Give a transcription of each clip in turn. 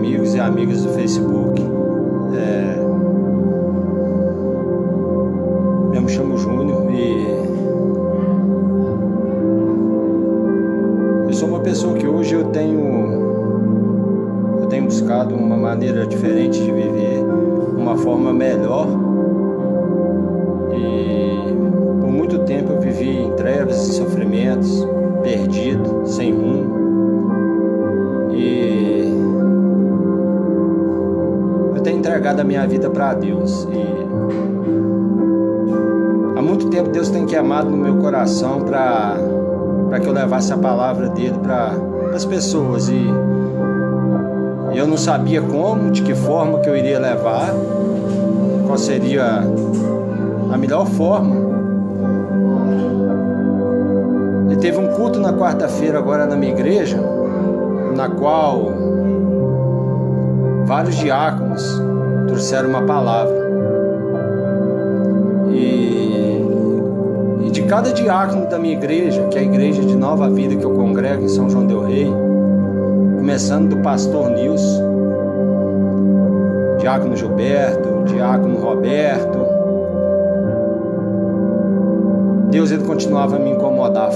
amigos e amigas do Facebook. Eu me chamo Júnior e eu sou uma pessoa que hoje eu tenho buscado uma maneira diferente de viver, uma forma melhor. E por muito tempo eu vivi em trevas e sofrimentos, perdido, sem rumo. E eu tenho entregado a minha vida para Deus. E há muito tempo Deus tem queimado no meu coração para que eu levasse a palavra dele para as pessoas. E eu não sabia como, de que forma que eu iria levar, qual seria a melhor forma. E teve um culto na quarta-feira agora na minha igreja, na qual vários diáconos trouxeram uma palavra. E de cada diácono da minha igreja, que é a igreja de Nova Vida que eu congrego em São João del Rei, começando do pastor Nilson, diácono Gilberto, diácono Roberto, Deus ele continuava a me incomodar.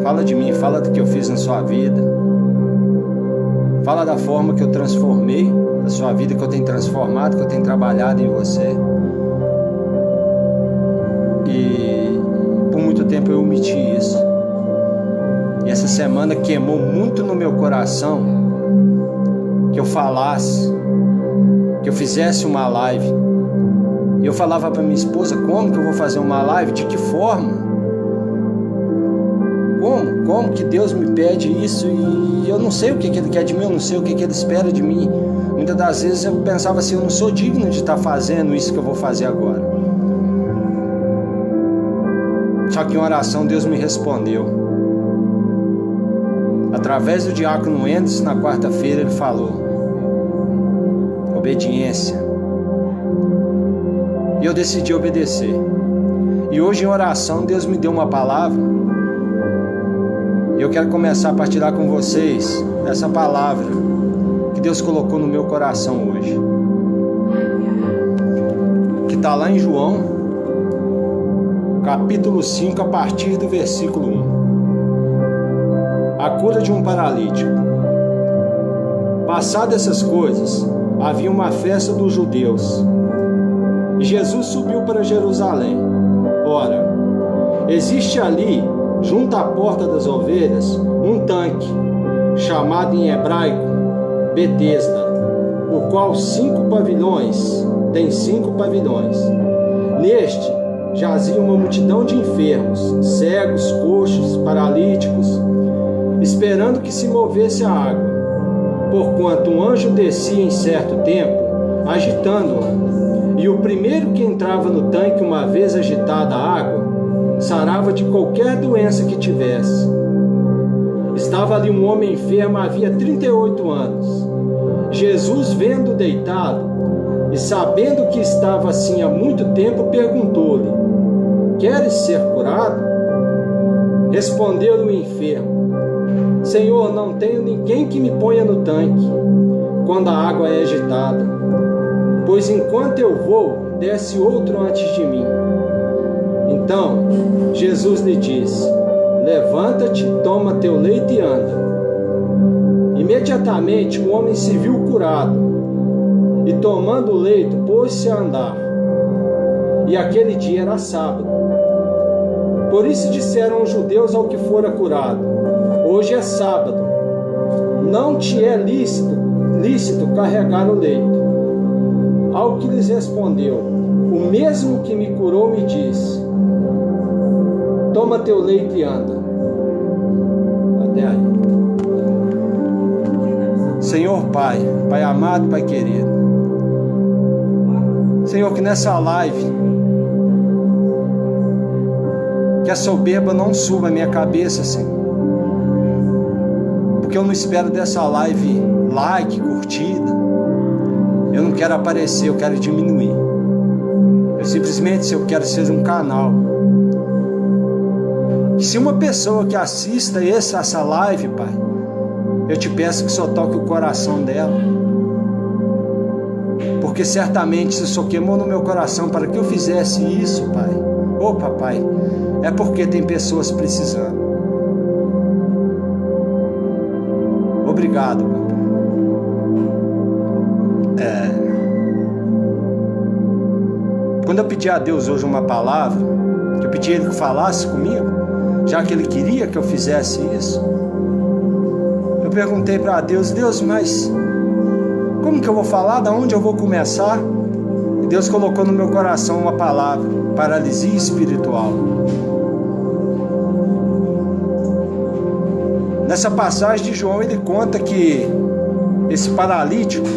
Fala de mim, fala do que eu fiz na sua vida, fala da forma que eu transformei a sua vida, que eu tenho transformado, que eu tenho trabalhado em você. E por muito tempo eu omiti isso. E essa semana queimou muito no meu coração que eu falasse, que eu fizesse uma live. E eu falava para minha esposa: como que eu vou fazer uma live? De que forma? Como que Deus me pede isso? E eu não sei o que Ele quer de mim, eu não sei o que Ele espera de mim. Muitas das vezes eu pensava assim: eu não sou digno de estar fazendo isso que eu vou fazer agora. Só que em oração Deus me respondeu. Através do diácono Endes, na quarta-feira, ele falou: obediência. E eu decidi obedecer. E hoje em oração Deus me deu uma palavra. E eu quero começar a partilhar com vocês essa palavra que Deus colocou no meu coração hoje, que está lá em João, capítulo 5, a partir do versículo 1. A cura de um paralítico. Passadas essas coisas, havia uma festa dos judeus, e Jesus subiu para Jerusalém. Ora, existe ali, junto à porta das ovelhas, um tanque, chamado em hebraico Betesda, o qual tem 5 pavilhões. Neste jazia uma multidão de enfermos, cegos, coxos, paralíticos, esperando que se movesse a água, porquanto um anjo descia em certo tempo, agitando-a, e o primeiro que entrava no tanque, uma vez agitada a água, sarava de qualquer doença que tivesse. Estava ali um homem enfermo havia 38 anos. Jesus, vendo-o deitado e sabendo que estava assim há muito tempo, perguntou-lhe: queres ser curado? Respondeu-lhe o enfermo: Senhor, não tenho ninguém que me ponha no tanque quando a água é agitada, pois enquanto eu vou, desce outro antes de mim. Então Jesus lhe disse: levanta-te, toma teu leito e anda. Imediatamente o homem se viu curado, e tomando o leito, pôs-se a andar. E aquele dia era sábado. Por isso disseram os judeus ao que fora curado: hoje é sábado, não te é lícito carregar o leito. Ao que lhes respondeu: o mesmo que me curou me disse: toma teu leito e anda. Até aí. Senhor Pai amado, Pai querido, Senhor, que nessa live, que a soberba não suba a minha cabeça, Senhor, porque eu não espero dessa live like, curtida. Eu não quero aparecer, eu quero diminuir. Eu simplesmente, eu quero ser um canal. Se uma pessoa que assista essa live, Pai, eu te peço que o Senhor toque o coração dela, porque certamente se o Senhor queimou no meu coração para que eu fizesse isso, Pai, ô papai, é porque tem pessoas precisando. Obrigado, papai. Quando eu pedi a Deus hoje uma palavra, que eu pedi a Ele que falasse comigo, já que Ele queria que eu fizesse isso, eu perguntei para Deus, mas como que eu vou falar? Da onde eu vou começar? E Deus colocou no meu coração uma palavra: paralisia espiritual. Nessa passagem de João, ele conta que esse paralítico,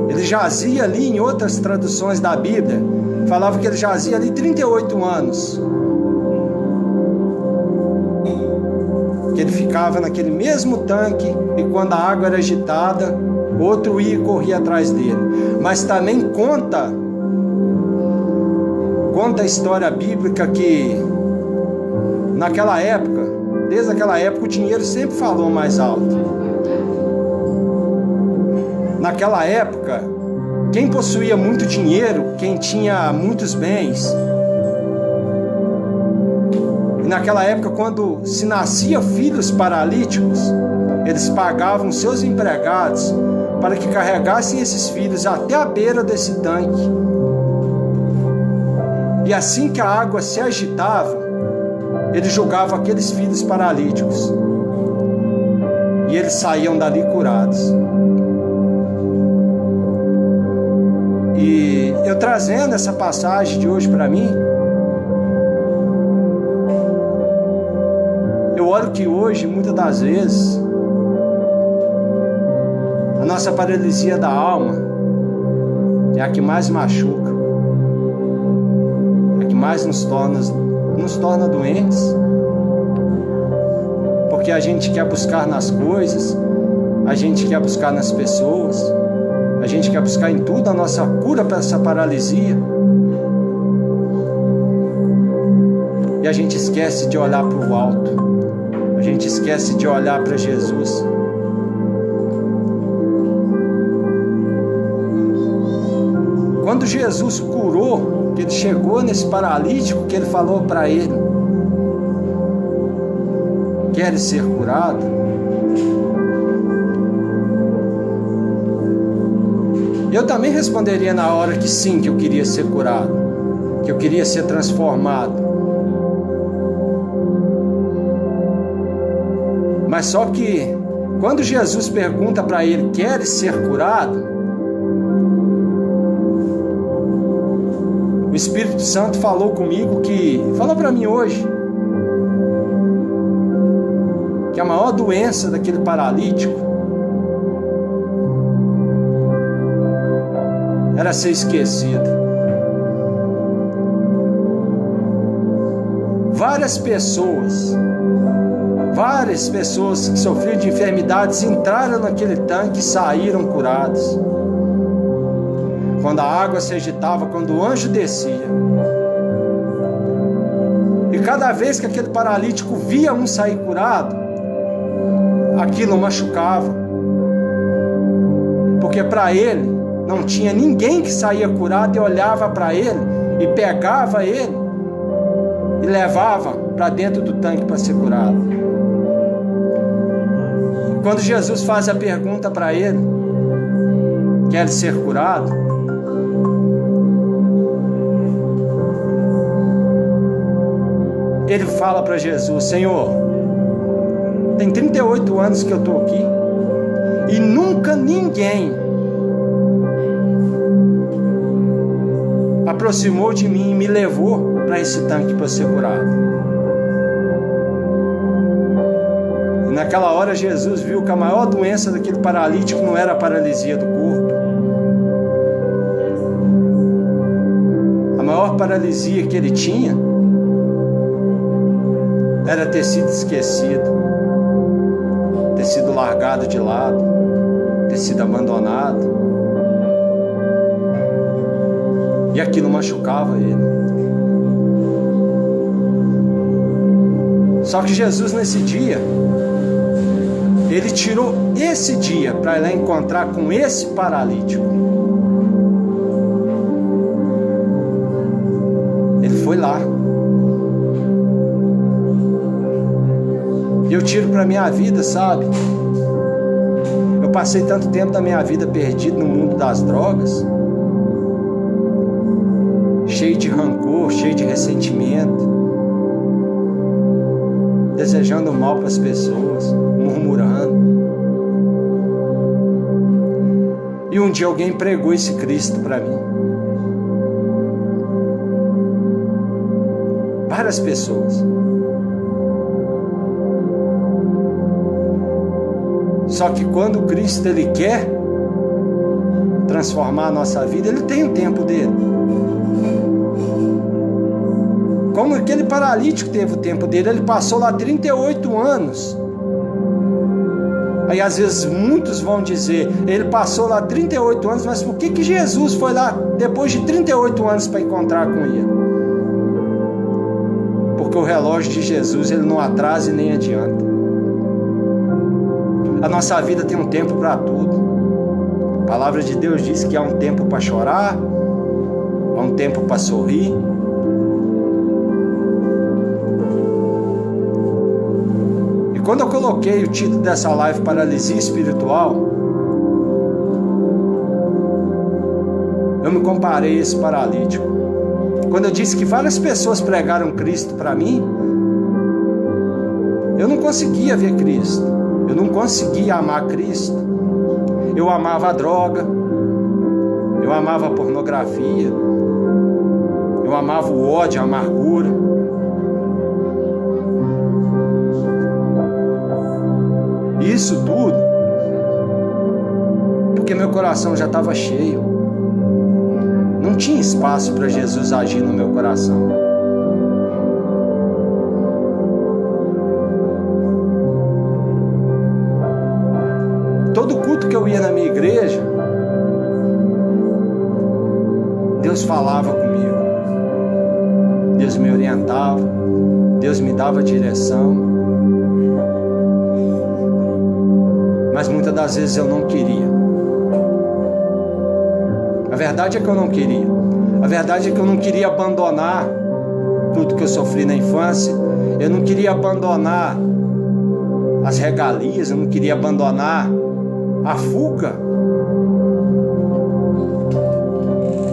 ele jazia ali, em outras traduções da Bíblia, falava que ele jazia ali 38 anos. Que ele ficava naquele mesmo tanque, e quando a água era agitada, outro ia e corria atrás dele. Mas também conta a história bíblica que naquela época, desde aquela época, o dinheiro sempre falou mais alto. Naquela época, quem possuía muito dinheiro, quem tinha muitos bens, e naquela época, quando se nascia filhos paralíticos, eles pagavam seus empregados para que carregassem esses filhos até a beira desse tanque. E assim que a água se agitava, ele jogava aqueles filhos paralíticos, e eles saíam dali curados. E eu trazendo essa passagem de hoje para mim, eu olho que hoje, muitas das vezes, a nossa paralisia da alma é a que mais machuca, é a que mais nos torna doentes, porque a gente quer buscar nas coisas, a gente quer buscar nas pessoas, a gente quer buscar em tudo a nossa cura para essa paralisia, e a gente esquece de olhar para o alto, a gente esquece de olhar para Jesus. Quando Jesus curou, que ele chegou nesse paralítico, que ele falou para ele: queres ser curado? Eu também responderia na hora que sim, que eu queria ser curado, que eu queria ser transformado. Mas só que quando Jesus pergunta para ele: queres ser curado? O Espírito Santo falou comigo, falou para mim hoje, que a maior doença daquele paralítico era ser esquecido. Várias pessoas que sofriam de enfermidades entraram naquele tanque e saíram curados. Quando a água se agitava, quando o anjo descia. E cada vez que aquele paralítico via um sair curado, aquilo machucava. Porque para ele não tinha ninguém que saía curado e olhava para ele e pegava ele e levava para dentro do tanque para ser curado. E quando Jesus faz a pergunta para ele: quer ser curado? Ele fala para Jesus: Senhor, tem 38 anos que eu estou aqui e nunca ninguém aproximou de mim e me levou para esse tanque para ser curado. E naquela hora Jesus viu que a maior doença daquele paralítico não era a paralisia do corpo. A maior paralisia que ele tinha era ter sido esquecido, ter sido largado de lado, ter sido abandonado. E aquilo machucava ele. Só que Jesus, nesse dia, Ele tirou esse dia para ir lá encontrar com esse paralítico. Ele foi lá. Eu tiro para minha vida, sabe? Eu passei tanto tempo da minha vida perdido no mundo das drogas, cheio de rancor, cheio de ressentimento, desejando mal para as pessoas, murmurando. E um dia alguém pregou esse Cristo para mim. Várias pessoas. Só que quando Cristo ele quer transformar a nossa vida, ele tem o tempo dele. Como aquele paralítico teve o tempo dele, ele passou lá 38 anos. Aí às vezes muitos vão dizer, ele passou lá 38 anos, mas por que Jesus foi lá depois de 38 anos para encontrar com ele? Porque o relógio de Jesus ele não atrasa e nem adianta. A nossa vida tem um tempo para tudo. A palavra de Deus diz que há um tempo para chorar, há um tempo para sorrir. E quando eu coloquei o título dessa live, Paralisia Espiritual, eu me comparei a esse paralítico. Quando eu disse que várias pessoas pregaram Cristo para mim, eu não conseguia ver Cristo. Eu não conseguia amar Cristo. Eu amava a droga. Eu amava a pornografia. Eu amava o ódio, a amargura. Isso tudo porque meu coração já estava cheio. Não tinha espaço para Jesus agir no meu coração. Todo culto que eu ia na minha igreja, Deus falava comigo. Deus me orientava. Deus me dava direção. Mas muitas das vezes eu não queria. A verdade é que eu não queria. A verdade é que eu não queria abandonar tudo que eu sofri na infância. Eu não queria abandonar as regalias. Eu não queria abandonar a fuga.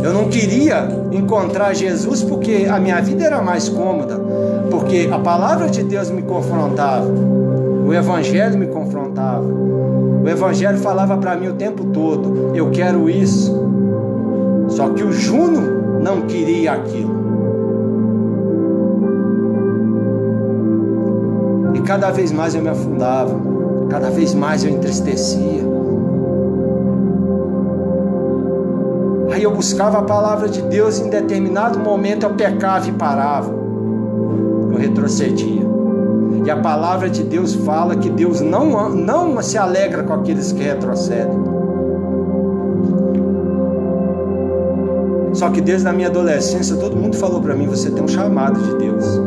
Eu não queria encontrar Jesus porque a minha vida era mais cômoda, porque a palavra de Deus me confrontava, o Evangelho me confrontava, o Evangelho falava para mim o tempo todo: eu quero isso. Só que o Juno não queria aquilo. E cada vez mais eu me afundava, cada vez mais eu entristecia. Aí eu buscava a palavra de Deus, e em determinado momento eu pecava e parava. Eu retrocedia. E a palavra de Deus fala que Deus não se alegra com aqueles que retrocedem. Só que desde a minha adolescência todo mundo falou para mim: você tem um chamado de Deus.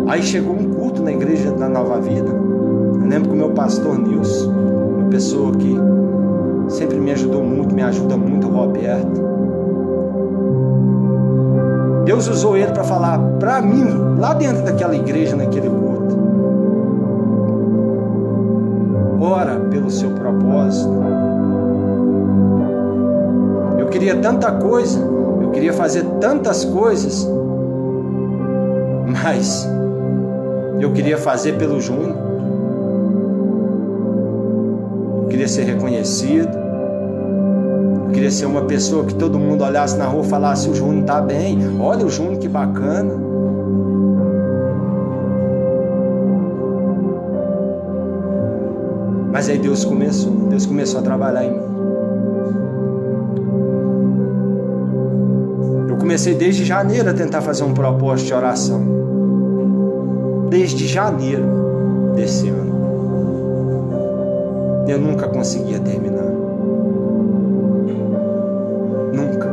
Aí chegou um culto na igreja da Nova Vida. Eu lembro que o meu pastor Nilson, uma pessoa que sempre me ajudou muito, me ajuda muito, o Roberto, Deus usou ele para falar para mim, lá dentro daquela igreja, naquele culto: ora pelo seu propósito. Eu queria tanta coisa, eu queria fazer tantas coisas, mas eu queria fazer pelo Júnior. Eu queria ser reconhecido. Eu queria ser uma pessoa que todo mundo olhasse na rua e falasse: o Júnior está bem, olha o Júnior, que bacana. Mas aí Deus começou a trabalhar em mim. Eu comecei desde janeiro a tentar fazer um propósito de oração. Desde janeiro desse ano. Eu nunca conseguia terminar. Nunca.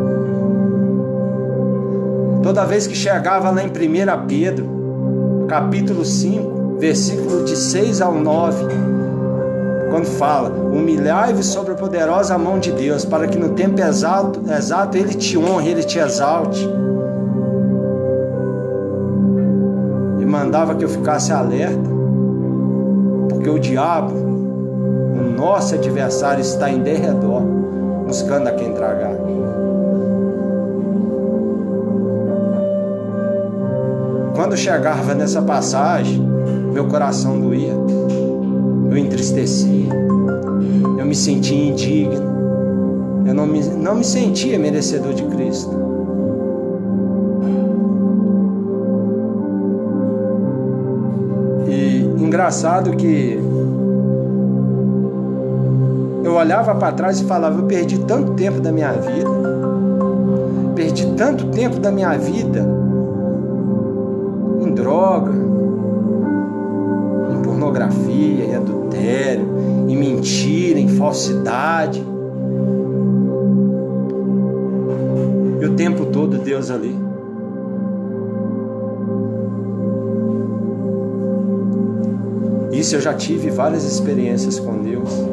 Toda vez que chegava lá em 1 Pedro, capítulo 5, versículo de 6 ao 9, quando fala: humilhai-vos sobre a poderosa mão de Deus, para que no tempo exato Ele te honre, Ele te exalte. E mandava que eu ficasse alerta, porque o diabo, o nosso adversário, está em derredor, buscando a quem tragar. Quando chegava nessa passagem, meu coração doía, eu entristecia, eu me sentia indigno, eu não me sentia merecedor de Cristo. E engraçado que eu olhava para trás e falava: eu perdi tanto tempo da minha vida, perdi tanto tempo da minha vida em droga, em pornografia, em adultério, em mentira, em falsidade. E o tempo todo Deus ali. Isso eu já tive várias experiências com Deus.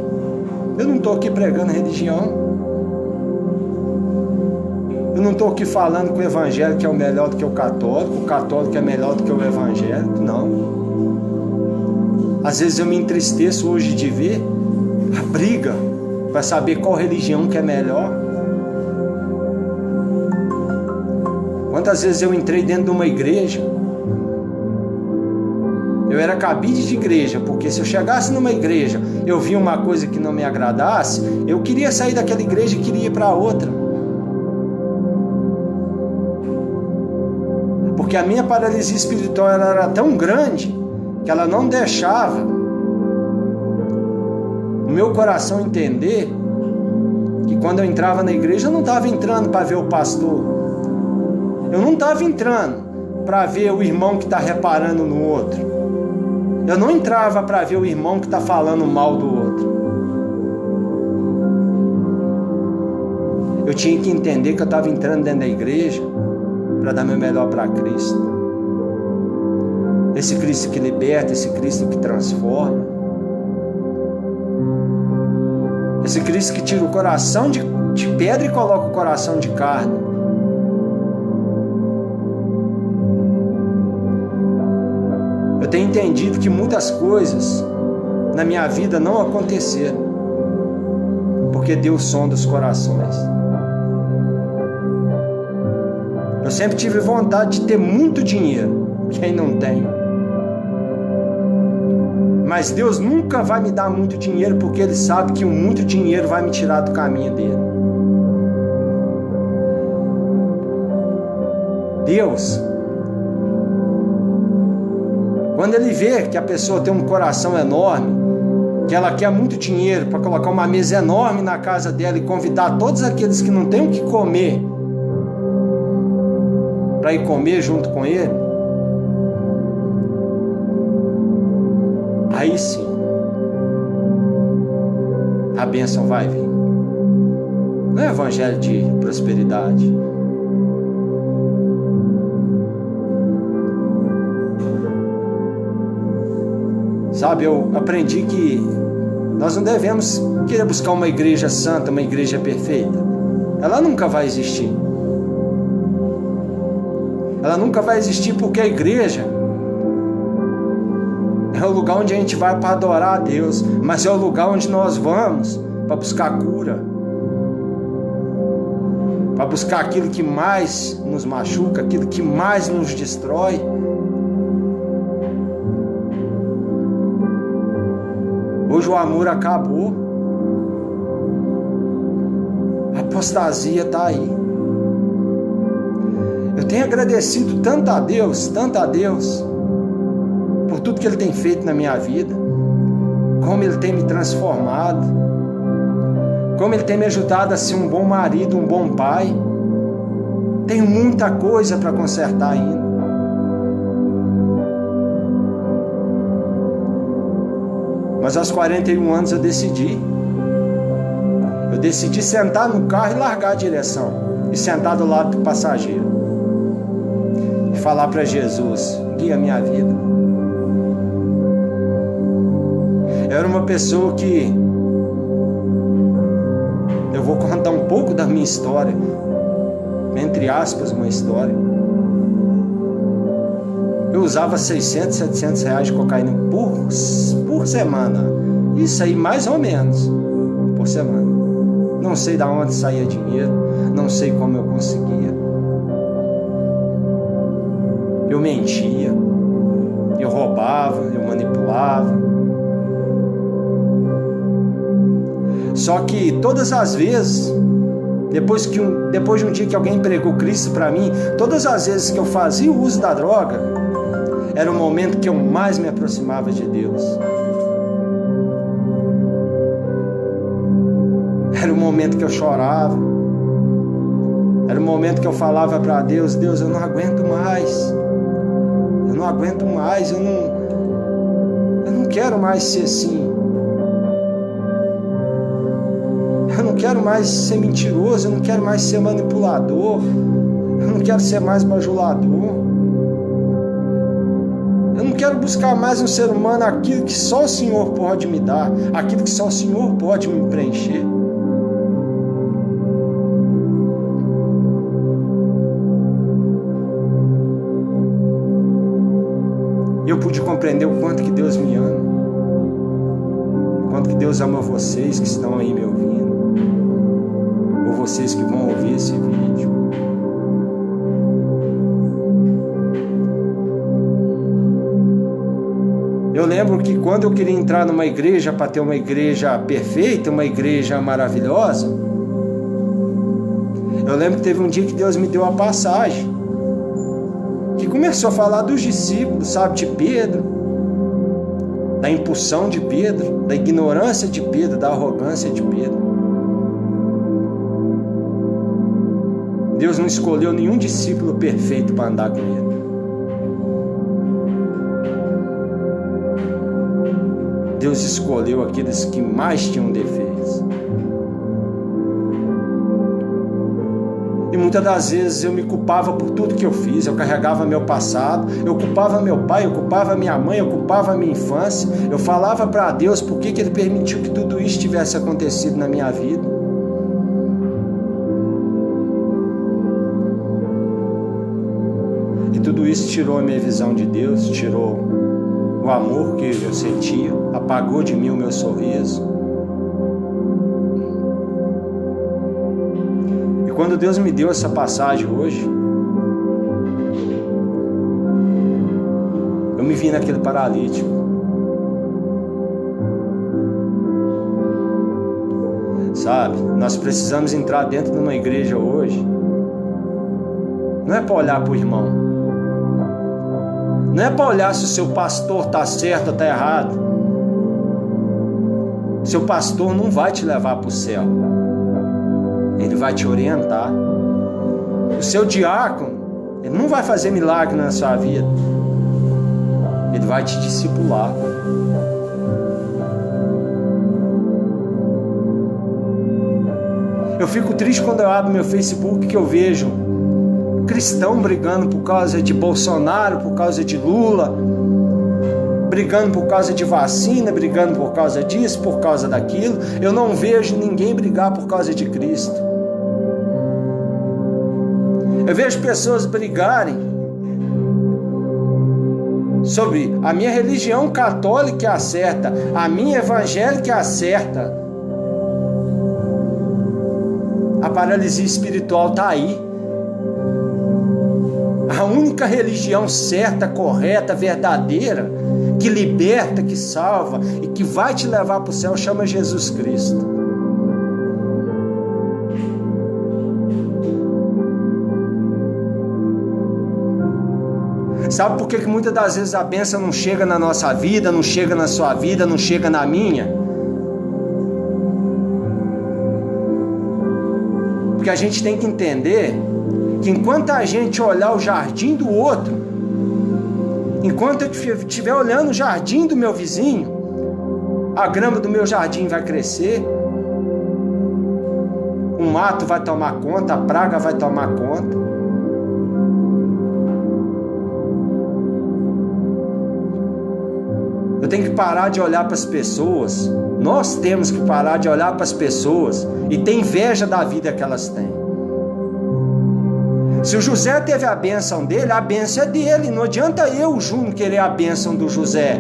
Eu não estou aqui pregando religião. Eu não estou aqui falando que o evangélico é o melhor do que o católico é melhor do que o evangélico, não. Às vezes eu me entristeço hoje de ver a briga para saber qual religião que é melhor. Quantas vezes eu entrei dentro de uma igreja, eu era cabide de igreja, porque se eu chegasse numa igreja, eu via uma coisa que não me agradasse, eu queria sair daquela igreja e queria ir para outra. Porque a minha paralisia espiritual ela era tão grande que ela não deixava o meu coração entender que quando eu entrava na igreja, eu não estava entrando para ver o pastor, eu não estava entrando para ver o irmão que está reparando no outro, eu não entrava para ver o irmão que está falando mal do outro. Eu tinha que entender que eu estava entrando dentro da igreja para dar meu melhor para Cristo. Esse Cristo que liberta, esse Cristo que transforma, esse Cristo que tira o coração de pedra e coloca o coração de carne. Eu tenho entendido que muitas coisas na minha vida não aconteceram porque Deus sonda os corações. Eu sempre tive vontade de ter muito dinheiro, quem não tem? Mas Deus nunca vai me dar muito dinheiro, porque Ele sabe que o muito dinheiro vai me tirar do caminho dele. Deus, quando Ele vê que a pessoa tem um coração enorme, que ela quer muito dinheiro para colocar uma mesa enorme na casa dela e convidar todos aqueles que não têm o que comer para ir comer junto com Ele, aí sim a bênção vai vir. Não é evangelho de prosperidade. Sabe, eu aprendi que nós não devemos querer buscar uma igreja santa, uma igreja perfeita. Ela nunca vai existir. Ela nunca vai existir, porque a igreja é o lugar onde a gente vai para adorar a Deus, mas é o lugar onde nós vamos para buscar cura, para buscar aquilo que mais nos machuca, aquilo que mais nos destrói. Hoje o amor acabou, a apostasia está aí. Eu tenho agradecido tanto a Deus, por tudo que Ele tem feito na minha vida, como Ele tem me transformado, como Ele tem me ajudado a ser um bom marido, um bom pai. Tenho muita coisa para consertar ainda. Mas aos 41 anos eu decidi sentar no carro e largar a direção, e sentar do lado do passageiro e falar para Jesus: a minha vida. Eu era uma pessoa que... Eu vou contar um pouco da minha história, entre aspas, uma história. Eu usava 600, 700 reais de cocaína por semana. Isso aí, mais ou menos, por semana. Não sei de onde saía dinheiro, não sei como eu conseguia. Eu mentia, eu roubava, eu manipulava. Só que todas as vezes, depois de um dia que alguém pregou Cristo para mim, todas as vezes que eu fazia o uso da droga, era o momento que eu mais me aproximava de Deus. Era o momento que eu chorava. Era o momento que eu falava para Deus: Deus, eu não aguento mais. Eu não aguento mais. Eu não quero mais ser assim. Eu não quero mais ser mentiroso. Eu não quero mais ser manipulador. Eu não quero ser mais bajulador. Eu não quero buscar mais no ser humano aquilo que só o Senhor pode me dar, aquilo que só o Senhor pode me preencher. Eu pude compreender o quanto que Deus me ama, o quanto que Deus ama vocês que estão aí me ouvindo, ou vocês que vão ouvir esse vídeo. Eu lembro que quando eu queria entrar numa igreja para ter uma igreja perfeita, uma igreja maravilhosa, eu lembro que teve um dia que Deus me deu a passagem, que começou a falar dos discípulos, sabe, de Pedro, da impulsão de Pedro, da ignorância de Pedro, da arrogância de Pedro. Deus não escolheu nenhum discípulo perfeito para andar com ele. Deus escolheu aqueles que mais tinham defeitos. E muitas das vezes eu me culpava por tudo que eu fiz. Eu carregava meu passado, eu culpava meu pai, eu culpava minha mãe, eu culpava minha infância. Eu falava para Deus por que Ele permitiu que tudo isso tivesse acontecido na minha vida. E tudo isso tirou a minha visão de Deus, tirou o amor que eu sentia, apagou de mim o meu sorriso. E quando Deus me deu essa passagem hoje, eu me vi naquele paralítico. Sabe, nós precisamos entrar dentro de uma igreja hoje. Não é para olhar para o irmão. Não é para olhar se o seu pastor está certo ou está errado. Seu pastor não vai te levar para o céu. Ele vai te orientar. O seu diácono, ele não vai fazer milagre na sua vida. Ele vai te discipular. Eu fico triste quando eu abro meu Facebook que eu vejo cristão brigando por causa de Bolsonaro, por causa de Lula, brigando por causa de vacina, brigando por causa disso, por causa daquilo. Eu não vejo ninguém brigar por causa de Cristo. Eu vejo pessoas brigarem sobre a minha religião católica é a certa, a minha evangélica é a certa. A paralisia espiritual está aí. A única religião certa, correta, verdadeira, que liberta, que salva e que vai te levar para o céu, chama Jesus Cristo. Sabe por que muitas das vezes a bênção não chega na nossa vida, não chega na sua vida, não chega na minha? Porque a gente tem que entender que enquanto a gente olhar o jardim do outro, enquanto eu estiver olhando o jardim do meu vizinho, a grama do meu jardim vai crescer, o mato vai tomar conta, a praga vai tomar conta. tenho que parar de olhar para as pessoas. Nós temos que parar de olhar para as pessoas e ter inveja da vida que elas têm. Se o José teve a bênção dele, a bênção é dele. Não adianta eu, Júnior, querer a bênção do José.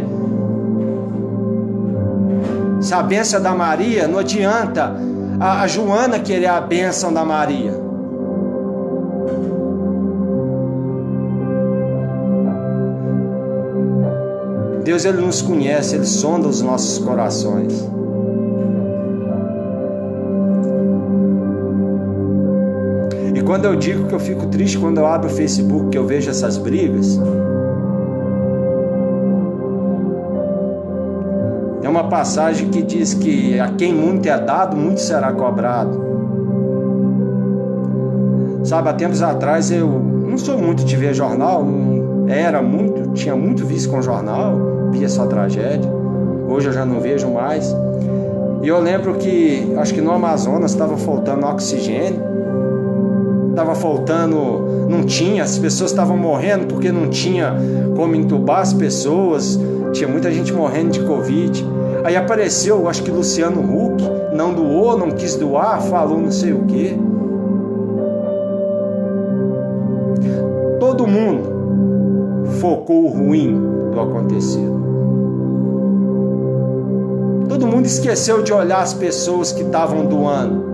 Se a bênção é da Maria, não adianta a Joana querer a bênção da Maria. Deus, Ele nos conhece, Ele sonda os nossos corações. E quando eu digo que eu fico triste quando eu abro o Facebook, que eu vejo essas brigas, é uma passagem que diz que a quem muito é dado, muito será cobrado. Sabe, há tempos atrás eu não sou muito de ver jornal, tinha muito visto com jornal, via só tragédia. Hoje eu já não vejo mais. E eu lembro que, acho que no Amazonas estava faltando oxigênio, estava faltando, não tinha, as pessoas estavam morrendo porque não tinha como entubar as pessoas, tinha muita gente morrendo de Covid. Aí apareceu, acho que Luciano Huck, não doou, não quis doar, falou não sei o quê. Todo mundo focou o ruim do acontecido. Todo mundo esqueceu de olhar as pessoas que estavam doando.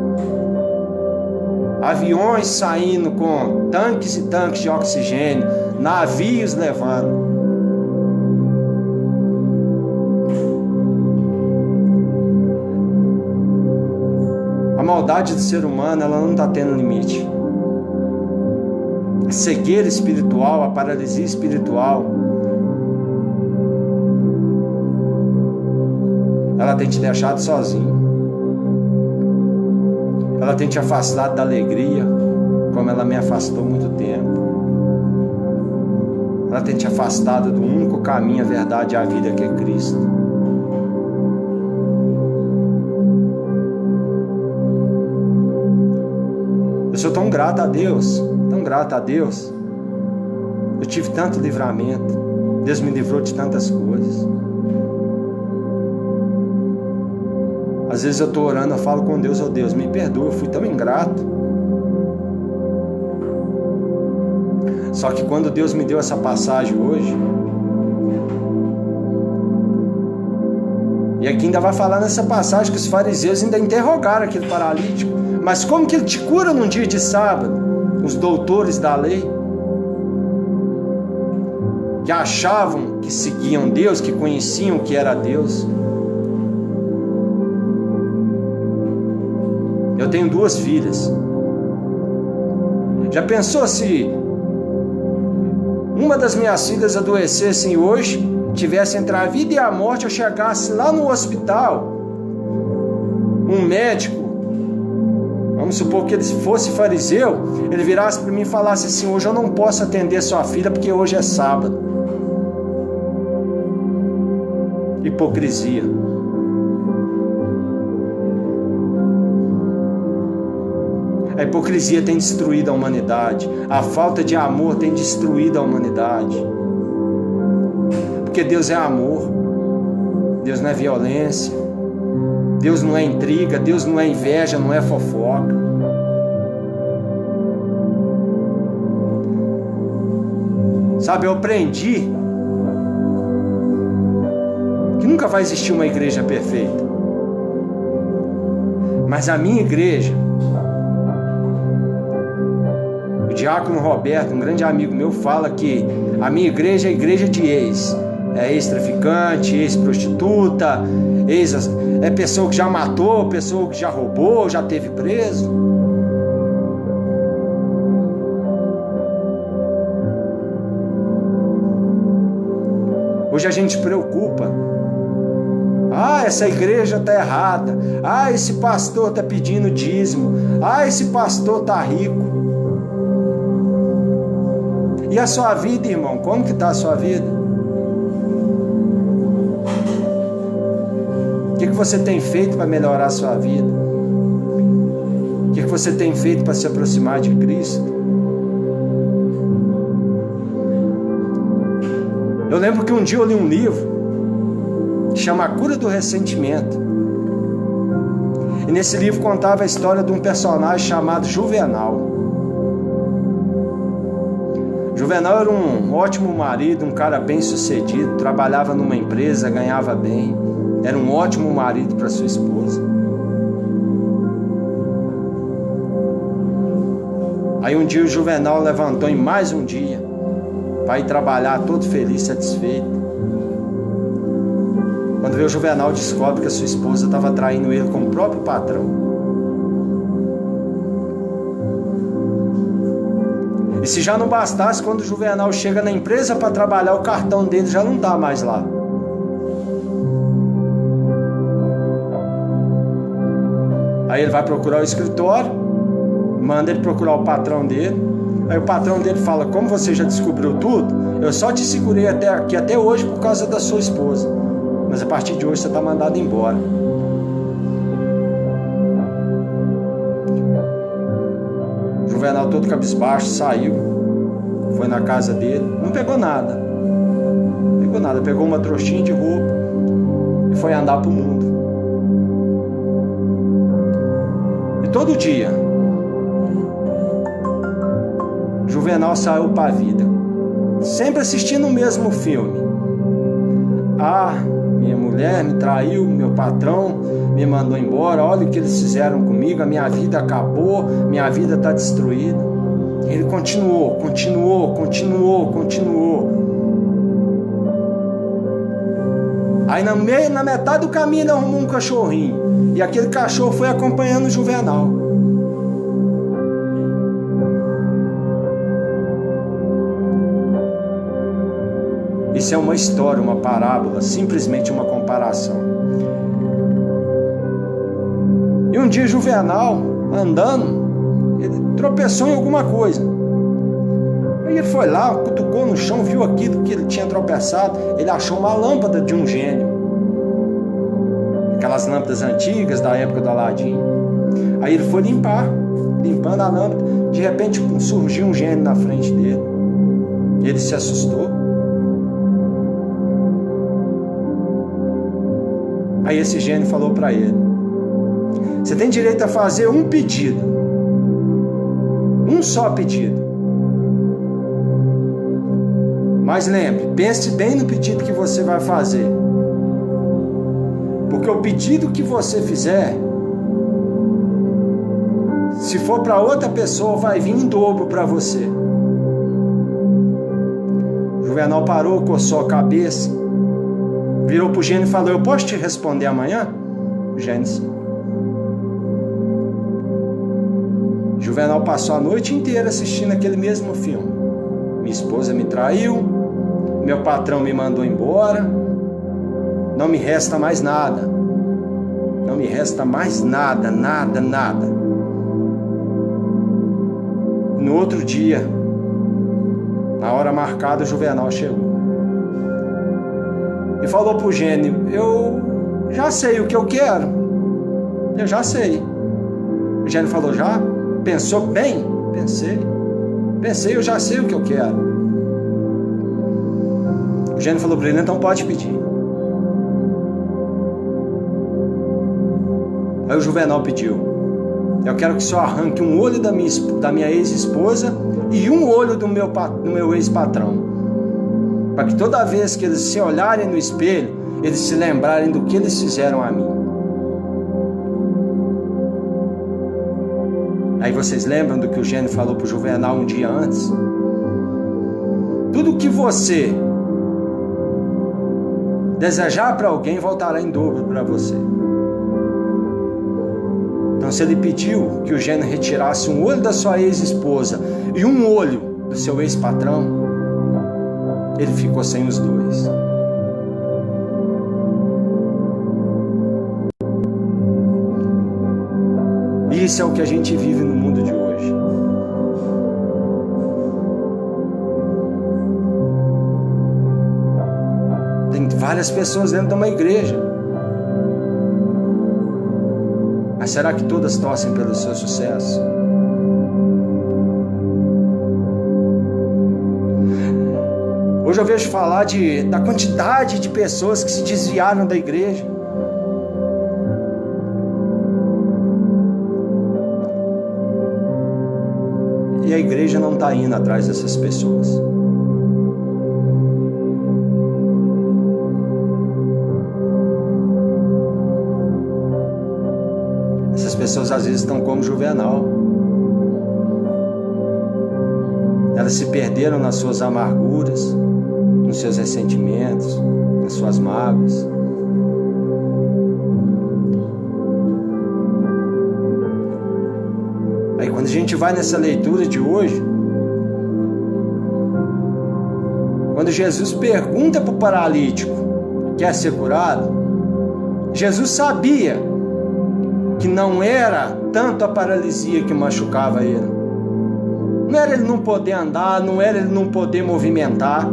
Aviões saindo com tanques e tanques de oxigênio, navios levando. A maldade do ser humano, ela não está tendo limite. A cegueira espiritual, a paralisia espiritual, ela tem te deixado sozinho. Ela tem te afastado da alegria, como ela me afastou muito tempo. Ela tem te afastado do único caminho, a verdade e a vida, que é Cristo. Eu sou tão grato a Deus, tão grato a Deus. Eu tive tanto livramento. Deus me livrou de tantas coisas. Às vezes eu estou orando, eu falo com Deus: oh Deus, me perdoa, eu fui tão ingrato. Só que quando Deus me deu essa passagem hoje, e aqui ainda vai falar nessa passagem que os fariseus ainda interrogaram aquele paralítico: mas como que ele te cura num dia de sábado? Os doutores da lei, que achavam que seguiam Deus, que conheciam o que era Deus. Eu tenho 2 filhas. Já pensou se uma das minhas filhas adoecesse hoje, tivesse entre a vida e a morte, eu chegasse lá no hospital, um médico, vamos supor que ele fosse fariseu, ele virasse para mim e falasse assim: hoje eu não posso atender sua filha porque hoje é sábado. Hipocrisia. A hipocrisia tem destruído a humanidade. A falta de amor tem destruído a humanidade. Porque Deus é amor. Deus não é violência. Deus não é intriga. Deus não é inveja, não é fofoca. Sabe, eu aprendi que nunca vai existir uma igreja perfeita. Mas a minha igreja, o diácono Roberto, um grande amigo meu, fala que a minha igreja é a igreja de ex-traficante, ex-prostituta, é pessoa que já matou, pessoa que já roubou, já teve preso. Hoje a gente se preocupa: ah, essa igreja está errada, ah, esse pastor está pedindo dízimo, ah, esse pastor está rico. E a sua vida, irmão? Como que está a sua vida? O que você tem feito para melhorar a sua vida? O que você tem feito para se aproximar de Cristo? Eu lembro que um dia eu li um livro chama A Cura do Ressentimento. E nesse livro contava a história de um personagem chamado Juvenal. Juvenal era um ótimo marido, um cara bem sucedido, trabalhava numa empresa, ganhava bem, era um ótimo marido para sua esposa. Aí um dia o Juvenal levantou em mais um dia para ir trabalhar todo feliz, satisfeito. Quando veio o Juvenal, descobre que a sua esposa estava traindo ele com o próprio patrão. E se já não bastasse, quando o Juvenal chega na empresa para trabalhar, o cartão dele já não está mais lá. Aí ele vai procurar o escritório, manda ele procurar o patrão dele. Aí o patrão dele fala: como você já descobriu tudo, eu só te segurei aqui até hoje por causa da sua esposa, mas a partir de hoje você está mandado embora. O Juvenal, todo cabisbaixo, saiu, foi na casa dele, não pegou nada. Pegou uma trouxinha de roupa e foi andar pro mundo. E todo dia Juvenal saiu para a vida, sempre assistindo o mesmo filme. Minha mulher me traiu, meu patrão me mandou embora, olha o que eles fizeram comigo, a minha vida acabou, minha vida está destruída. Ele continuou. Aí na metade do caminho ele arrumou um cachorrinho, e aquele cachorro foi acompanhando o Juvenal. Isso é uma história, uma parábola, simplesmente uma comparação. E um dia Juvenal, andando, ele tropeçou em alguma coisa. Aí ele foi lá, cutucou no chão, viu aquilo que ele tinha tropeçado. Ele achou uma lâmpada de um gênio, aquelas lâmpadas antigas da época do Aladim. Aí ele foi limpando a lâmpada. De repente surgiu um gênio na frente dele. Ele se assustou. Aí esse gênio falou para ele: você tem direito a fazer um pedido, um só pedido. Mas lembre, pense bem no pedido que você vai fazer, porque o pedido que você fizer, se for para outra pessoa, vai vir em dobro para você. Juvenal parou, coçou a cabeça, virou pro gênio e falou: eu posso te responder amanhã? O gênio, sim. Juvenal passou a noite inteira assistindo aquele mesmo filme. Minha esposa me traiu, meu patrão me mandou embora, não me resta mais nada. Não me resta mais nada. E no outro dia, na hora marcada, o Juvenal chegou e falou pro gênio: eu já sei o que eu quero. Eu já sei. O gênio falou: já? Pensou bem? Pensei, eu já sei o que eu quero. O gênio falou para ele: então pode pedir. Aí o Juvenal pediu: eu quero que o senhor arranque um olho da minha ex-esposa e um olho do meu ex-patrão, para que toda vez que eles se olharem no espelho, eles se lembrarem do que eles fizeram a mim. Aí vocês lembram do que o gênio falou para o Juvenal um dia antes? Tudo que você desejar para alguém voltará em dobro para você. Então, se ele pediu que o gênio retirasse um olho da sua ex-esposa e um olho do seu ex-patrão, ele ficou sem os dois. Isso é o que a gente vive no mundo de hoje. Tem várias pessoas dentro de uma igreja, mas será que todas torcem pelo seu sucesso? Hoje eu vejo falar da quantidade de pessoas que se desviaram da igreja. E a igreja não está indo atrás dessas pessoas. Essas pessoas às vezes estão como Juvenal. Elas se perderam nas suas amarguras, nos seus ressentimentos, nas suas mágoas. Aí quando a gente vai nessa leitura de hoje, quando Jesus pergunta para o paralítico: quer ser curado? Jesus sabia que não era tanto a paralisia que machucava ele. Não era ele não poder andar, não era ele não poder movimentar.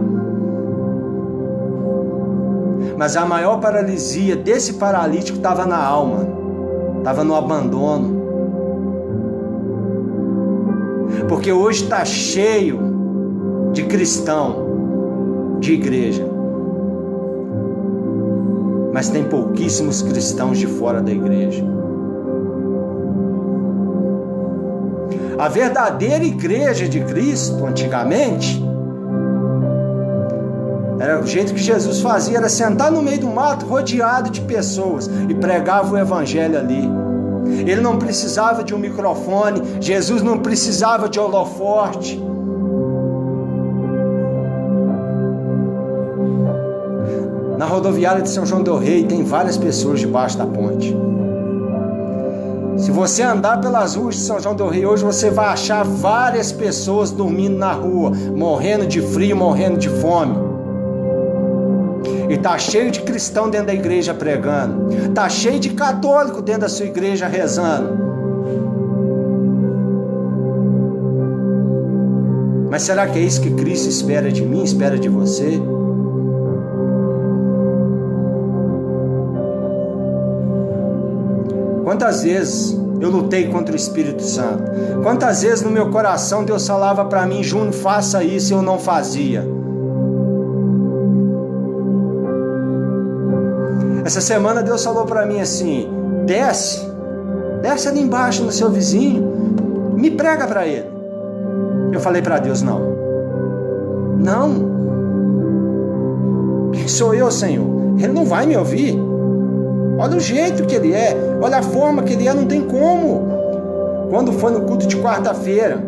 Mas a maior paralisia desse paralítico estava na alma, estava no abandono. Porque hoje está cheio de cristão, de igreja, mas tem pouquíssimos cristãos de fora da igreja. A verdadeira igreja de Cristo, antigamente, era o jeito que Jesus fazia, era sentar no meio do mato, rodeado de pessoas, e pregava o evangelho ali. Ele não precisava de um microfone, Jesus não precisava de holofote. Na rodoviária de São João del Rei tem várias pessoas debaixo da ponte. Se você andar pelas ruas de São João del Rei hoje, você vai achar várias pessoas dormindo na rua, morrendo de frio, morrendo de fome. E tá cheio de cristão dentro da igreja pregando. Tá cheio de católico dentro da sua igreja rezando. Mas será que é isso que Cristo espera de mim, espera de você? Quantas vezes eu lutei contra o Espírito Santo? Quantas vezes no meu coração Deus falava para mim: Júnior, faça isso, e eu não fazia? Essa semana Deus falou para mim assim: desce ali embaixo no seu vizinho, me prega para ele. Eu falei para Deus: não, quem sou eu, Senhor? Ele não vai me ouvir. Olha o jeito que ele é, olha a forma que ele é, não tem como. Quando foi no culto de quarta-feira,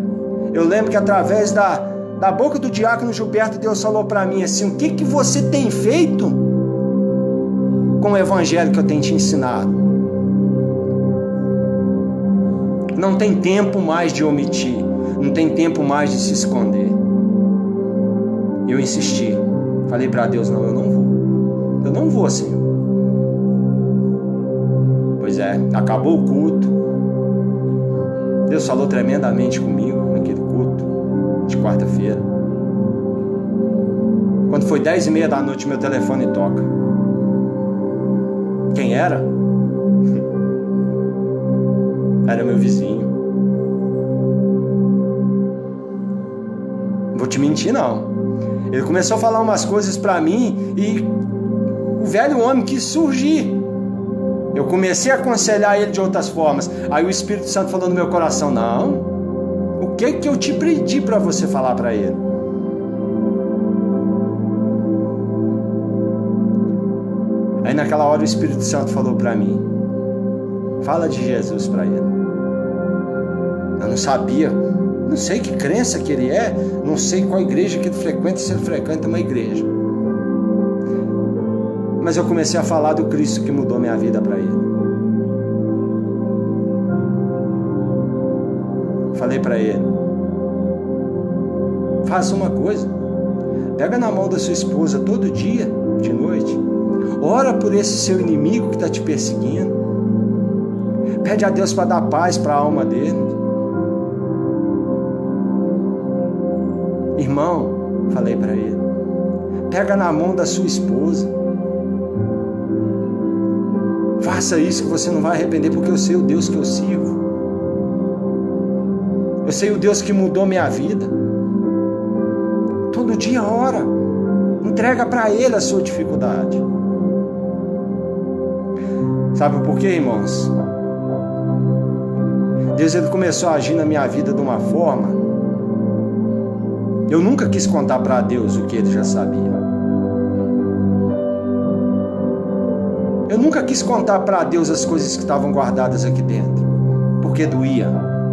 eu lembro que através da boca do diácono Gilberto, Deus falou para mim assim: o que você tem feito com o evangelho que eu tenho te ensinado? Não tem tempo mais de omitir, não tem tempo mais de se esconder. Eu insisti, falei para Deus: não, eu não vou, Senhor. Pois é, acabou o culto, Deus falou tremendamente comigo naquele culto de quarta-feira. Quando foi 10h30 da noite, meu telefone toca. Quem era? Era meu vizinho. Não vou te mentir, não. Ele começou a falar umas coisas pra mim e o velho homem quis surgir. Eu comecei a aconselhar ele de outras formas. Aí o Espírito Santo falou no meu coração: não, o que eu te pedi para você falar para ele? Aí naquela hora o Espírito Santo falou para mim: fala de Jesus para ele. Eu não sabia, não sei que crença que ele é, não sei qual igreja que ele frequenta, se ele frequenta uma igreja. Mas eu comecei a falar do Cristo que mudou minha vida para ele. Falei para ele: faça uma coisa, pega na mão da sua esposa todo dia, de noite, ora por esse seu inimigo que está te perseguindo, pede a Deus para dar paz para a alma dele. Irmão, falei para ele, pega na mão da sua esposa, faça isso que você não vai arrepender, porque eu sei o Deus que eu sirvo. Eu sei o Deus que mudou minha vida. Todo dia ora. Entrega para Ele a sua dificuldade. Sabe por quê, irmãos? Deus, Ele começou a agir na minha vida de uma forma. Eu nunca quis contar para Deus o que Ele já sabia. Eu nunca quis contar para Deus as coisas que estavam guardadas aqui dentro. Porque doía.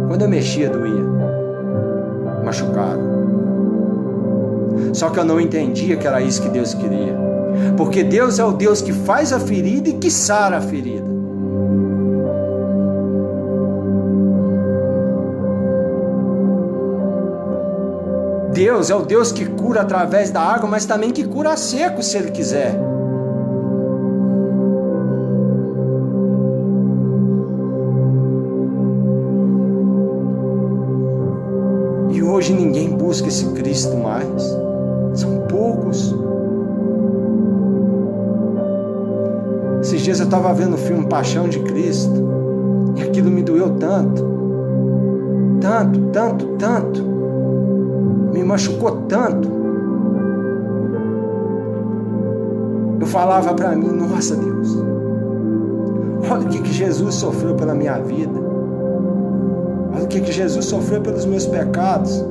Quando eu mexia, doía. Machucado. Só que eu não entendia que era isso que Deus queria. Porque Deus é o Deus que faz a ferida e que sara a ferida. Deus é o Deus que cura através da água, mas também que cura a seco, se Ele quiser. E hoje ninguém busca esse Cristo mais. São poucos. Esses dias eu estava vendo o filme Paixão de Cristo. E aquilo me doeu tanto. Tanto, tanto, tanto. Me machucou tanto. Eu falava para mim, nossa Deus, olha o que Jesus sofreu pela minha vida. Olha o que Jesus sofreu pelos meus pecados.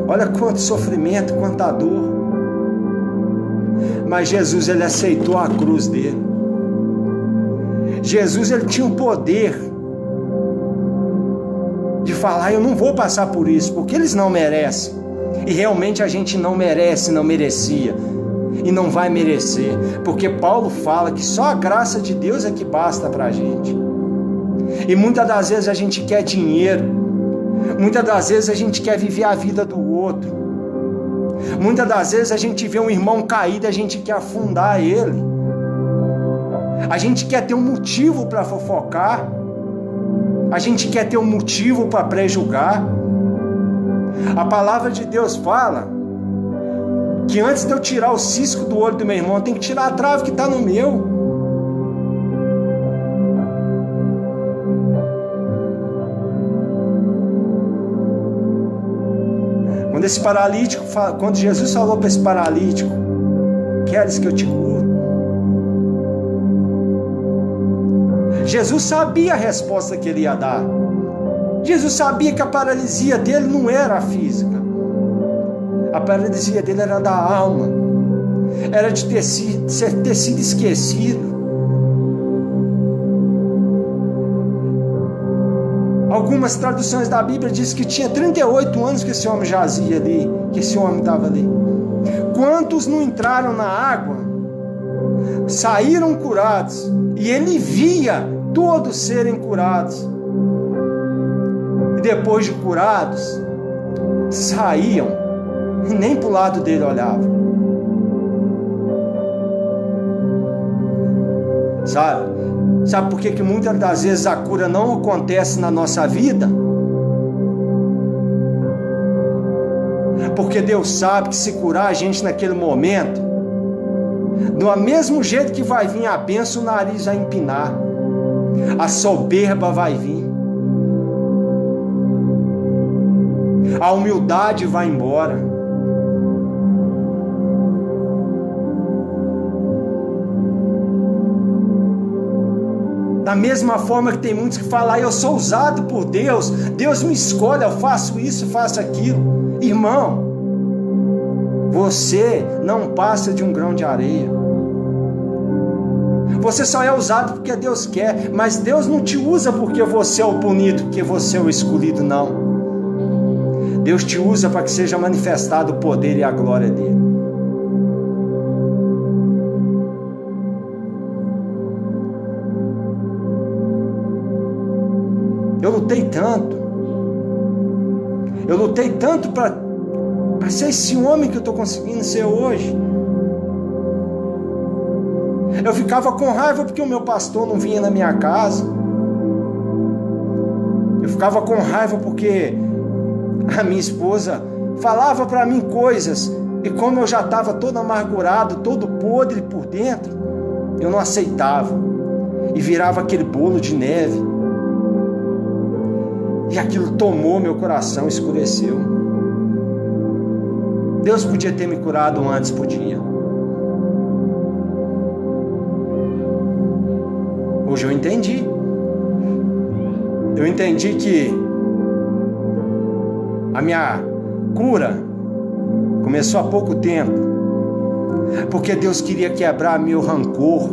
Olha quanto sofrimento, quanta dor. Mas Jesus, Ele aceitou a cruz dele. Jesus, Ele tinha o poder de falar, eu não vou passar por isso, porque eles não merecem. E realmente a gente não merece, não merecia. E não vai merecer. Porque Paulo fala que só a graça de Deus é que basta para a gente. E muitas das vezes a gente quer dinheiro. Muitas das vezes a gente quer viver a vida do outro. Muitas das vezes a gente vê um irmão caído e a gente quer afundar ele. A gente quer ter um motivo para fofocar. A gente quer ter um motivo para pré-julgar. A palavra de Deus fala que antes de eu tirar o cisco do olho do meu irmão, eu tenho que tirar a trave que está no meu. Quando Jesus falou para esse paralítico, queres que eu te cure? Jesus sabia a resposta que ele ia dar. Jesus sabia que a paralisia dele não era a física. A paralisia dele era da alma. Era de ter sido esquecido. Algumas traduções da Bíblia dizem que tinha 38 anos que esse homem jazia ali, que esse homem estava ali. Quantos não entraram na água, saíram curados, e ele via todos serem curados. E depois de curados, saíam e nem para o lado dele olhavam. Sabe por que muitas das vezes a cura não acontece na nossa vida? Porque Deus sabe que se curar a gente naquele momento, do mesmo jeito que vai vir a bênção, o nariz vai empinar, a soberba vai vir, a humildade vai embora. Da mesma forma que tem muitos que falam, eu sou usado por Deus, Deus me escolhe, eu faço isso, faço aquilo. Irmão, você não passa de um grão de areia. Você só é usado porque Deus quer, mas Deus não te usa porque você é o bonito, porque você é o escolhido, não. Deus te usa para que seja manifestado o poder e a glória dele. Eu lutei tanto para ser esse homem que eu estou conseguindo ser hoje. Eu ficava com raiva porque o meu pastor não vinha na minha casa. Eu ficava com raiva porque a minha esposa falava para mim coisas, e como eu já estava todo amargurado, todo podre por dentro, eu não aceitava, e virava aquele bolo de neve. E aquilo tomou meu coração, escureceu. Deus podia ter me curado antes, podia. Hoje eu entendi. Eu entendi que a minha cura começou há pouco tempo, porque Deus queria quebrar meu rancor.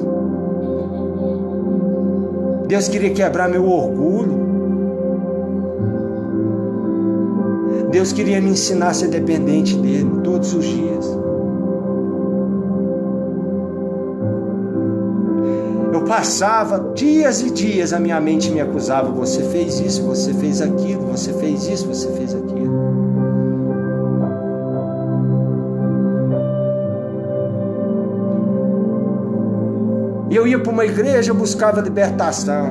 Deus queria quebrar meu orgulho. Deus queria me ensinar a ser dependente dele todos os dias. Eu passava dias e dias, a minha mente me acusava: você fez isso, você fez aquilo, você fez isso, você fez aquilo. E eu ia para uma igreja, buscava libertação.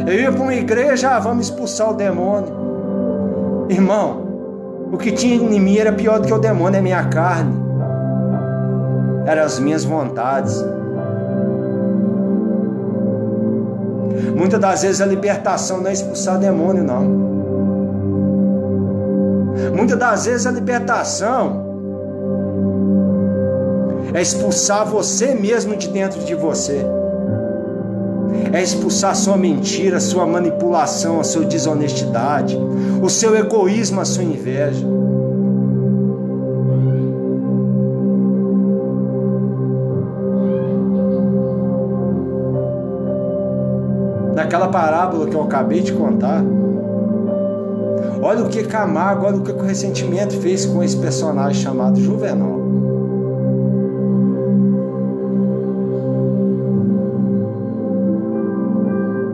Eu ia para uma igreja, vamos expulsar o demônio. Irmão, o que tinha em mim era pior do que o demônio, é minha carne. Eram as minhas vontades. Muitas das vezes a libertação não é expulsar demônio, não. Muitas das vezes a libertação é expulsar você mesmo de dentro de você. É expulsar a sua mentira, a sua manipulação, a sua desonestidade, o seu egoísmo, a sua inveja. Naquela parábola que eu acabei de contar, olha o que Camargo, olha o que o ressentimento fez com esse personagem chamado Juvenal.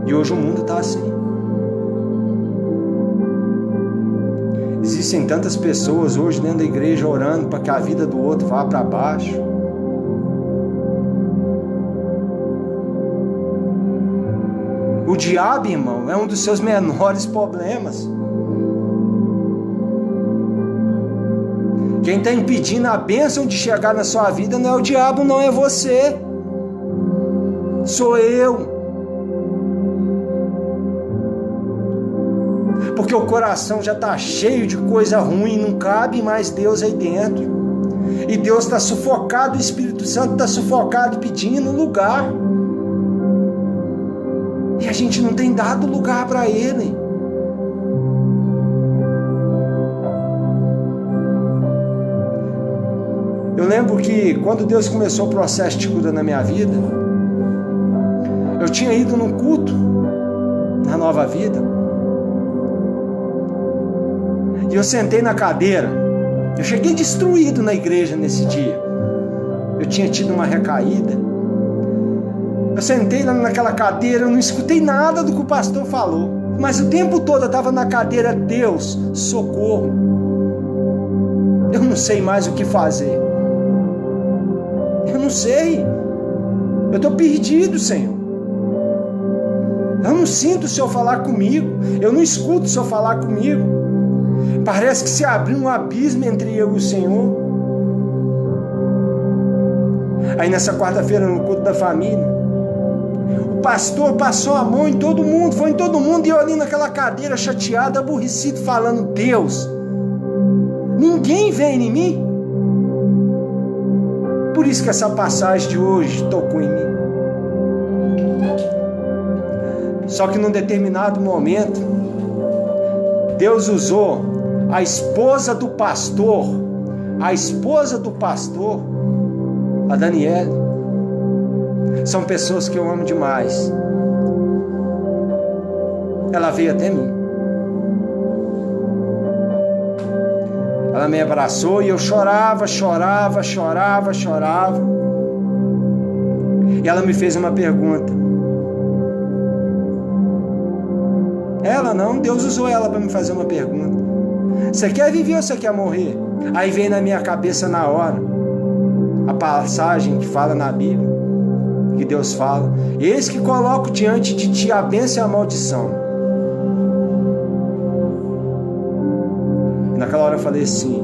E hoje o mundo está assim. Existem tantas pessoas hoje dentro da igreja orando para que a vida do outro vá para baixo. O diabo, irmão, é um dos seus menores problemas. Quem está impedindo a bênção de chegar na sua vida não é o diabo, não é você. Sou eu. Porque o coração já está cheio de coisa ruim, não cabe mais Deus aí dentro. E Deus está sufocado, o Espírito Santo está sufocado pedindo lugar. E a gente não tem dado lugar para Ele. Eu lembro que quando Deus começou o processo de cura na minha vida, eu tinha ido num culto na Nova Vida. E eu sentei na cadeira. Eu cheguei destruído na igreja nesse dia. Eu tinha tido uma recaída. Eu sentei lá naquela cadeira, eu não escutei nada do que o pastor falou. Mas o tempo todo eu estava na cadeira: Deus, socorro. Eu não sei mais o que fazer. Eu não sei. Eu estou perdido, Senhor. Eu não sinto o Senhor falar comigo. Eu não escuto o Senhor falar comigo. Parece que se abriu um abismo entre eu e o Senhor. Aí nessa quarta-feira, no culto da família, o pastor passou a mão em todo mundo, foi em todo mundo, e eu ali naquela cadeira chateado, aborrecido, falando: Deus, ninguém vem em mim. Por isso que essa passagem de hoje tocou em mim. Só que num determinado momento, Deus usou a esposa do pastor, a Daniele. São pessoas que eu amo demais. Ela veio até mim. Ela me abraçou e eu chorava. E ela me fez uma pergunta. Ela não, Deus usou ela para me fazer uma pergunta. Você quer viver ou você quer morrer? Aí veio na minha cabeça na hora a passagem que fala na Bíblia, que Deus fala: eis que coloco diante de ti a bênção e a maldição. E naquela hora eu falei assim,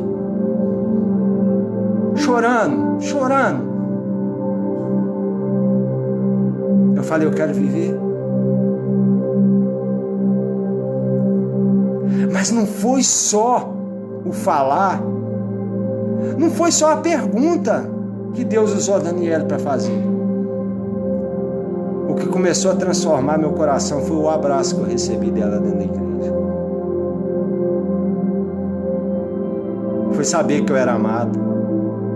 chorando. Eu falei: eu quero viver. Mas não foi só o falar, não foi só a pergunta que Deus usou Daniel para fazer. O que começou a transformar meu coração foi o abraço que eu recebi dela dentro da igreja. Foi saber que eu era amado.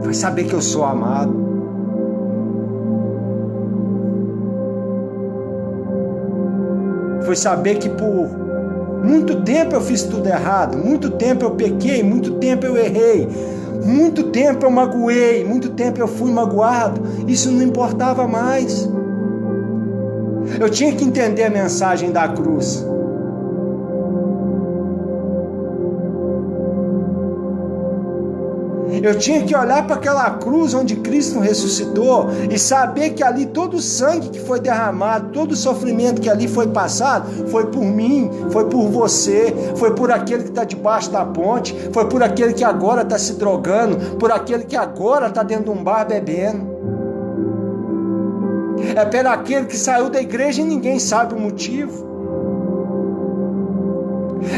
Foi saber que eu sou amado. Foi saber que por muito tempo eu fiz tudo errado. Muito tempo eu pequei. Muito tempo eu errei. Muito tempo eu magoei. Muito tempo eu fui magoado. Isso não importava mais. Eu tinha que entender a mensagem da cruz. Eu tinha que olhar para aquela cruz onde Cristo ressuscitou e saber que ali todo o sangue que foi derramado, todo o sofrimento que ali foi passado, foi por mim, foi por você, foi por aquele que está debaixo da ponte, foi por aquele que agora está se drogando, por aquele que agora está dentro de um bar bebendo. É pelo aquele que saiu da igreja e ninguém sabe o motivo.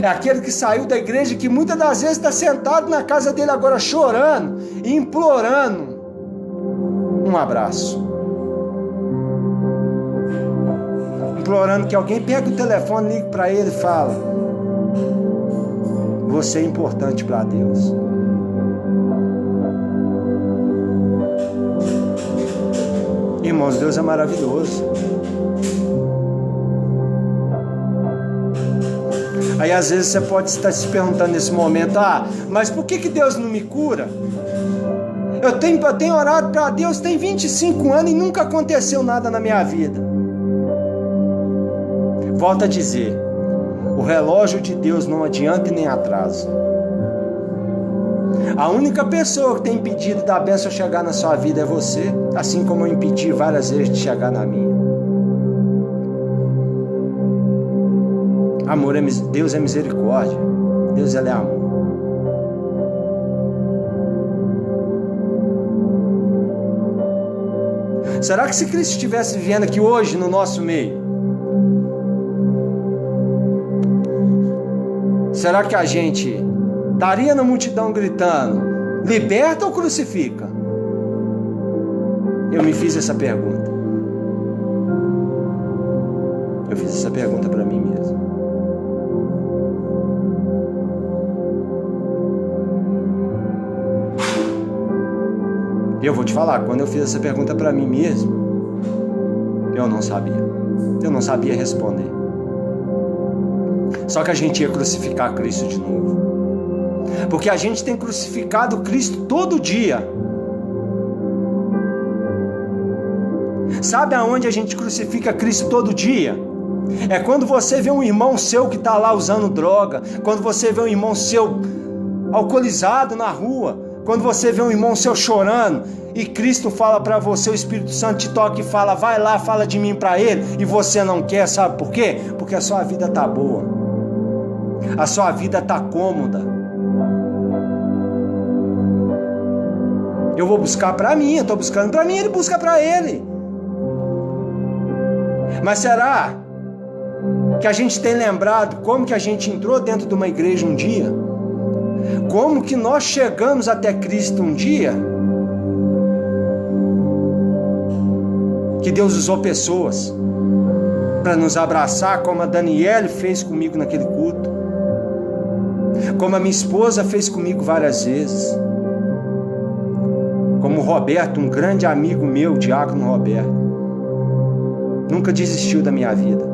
É aquele que saiu da igreja que muitas das vezes está sentado na casa dele agora chorando e implorando um abraço. Implorando que alguém pegue o telefone, ligue para ele e fala: você é importante para Deus. Irmãos, Deus é maravilhoso. Aí às vezes você pode estar se perguntando nesse momento: mas por que Deus não me cura? Eu tenho orado para Deus tem 25 anos e nunca aconteceu nada na minha vida. Volto a dizer, o relógio de Deus não adianta e nem atrasa. A única pessoa que tem impedido da bênção chegar na sua vida é você, assim como eu impedi várias vezes de chegar na minha. Amor é Deus é misericórdia. Deus é amor. Será que se Cristo estivesse vivendo aqui hoje no nosso meio, será que a gente estaria na multidão gritando: liberta ou crucifica? Eu me fiz essa pergunta. Eu fiz essa pergunta para mim mesmo. Eu vou te falar, quando eu fiz essa pergunta para mim mesmo, eu não sabia. Eu não sabia responder. Só que a gente ia crucificar Cristo de novo. Porque a gente tem crucificado Cristo todo dia. Sabe aonde a gente crucifica Cristo todo dia? É quando você vê um irmão seu que está lá usando droga, quando você vê um irmão seu alcoolizado na rua, quando você vê um irmão seu chorando e Cristo fala para você, o Espírito Santo te toca e fala: vai lá, fala de mim para ele, e você não quer, sabe por quê? Porque a sua vida está boa, a sua vida está cômoda. Eu vou buscar para mim, eu estou buscando para mim, ele busca para ele. Mas será que a gente tem lembrado como que a gente entrou dentro de uma igreja um dia? Como que nós chegamos até Cristo um dia? Que Deus usou pessoas para nos abraçar, como a Daniele fez comigo naquele culto, como a minha esposa fez comigo várias vezes, como o Roberto, um grande amigo meu, o diácono Roberto, nunca desistiu da minha vida.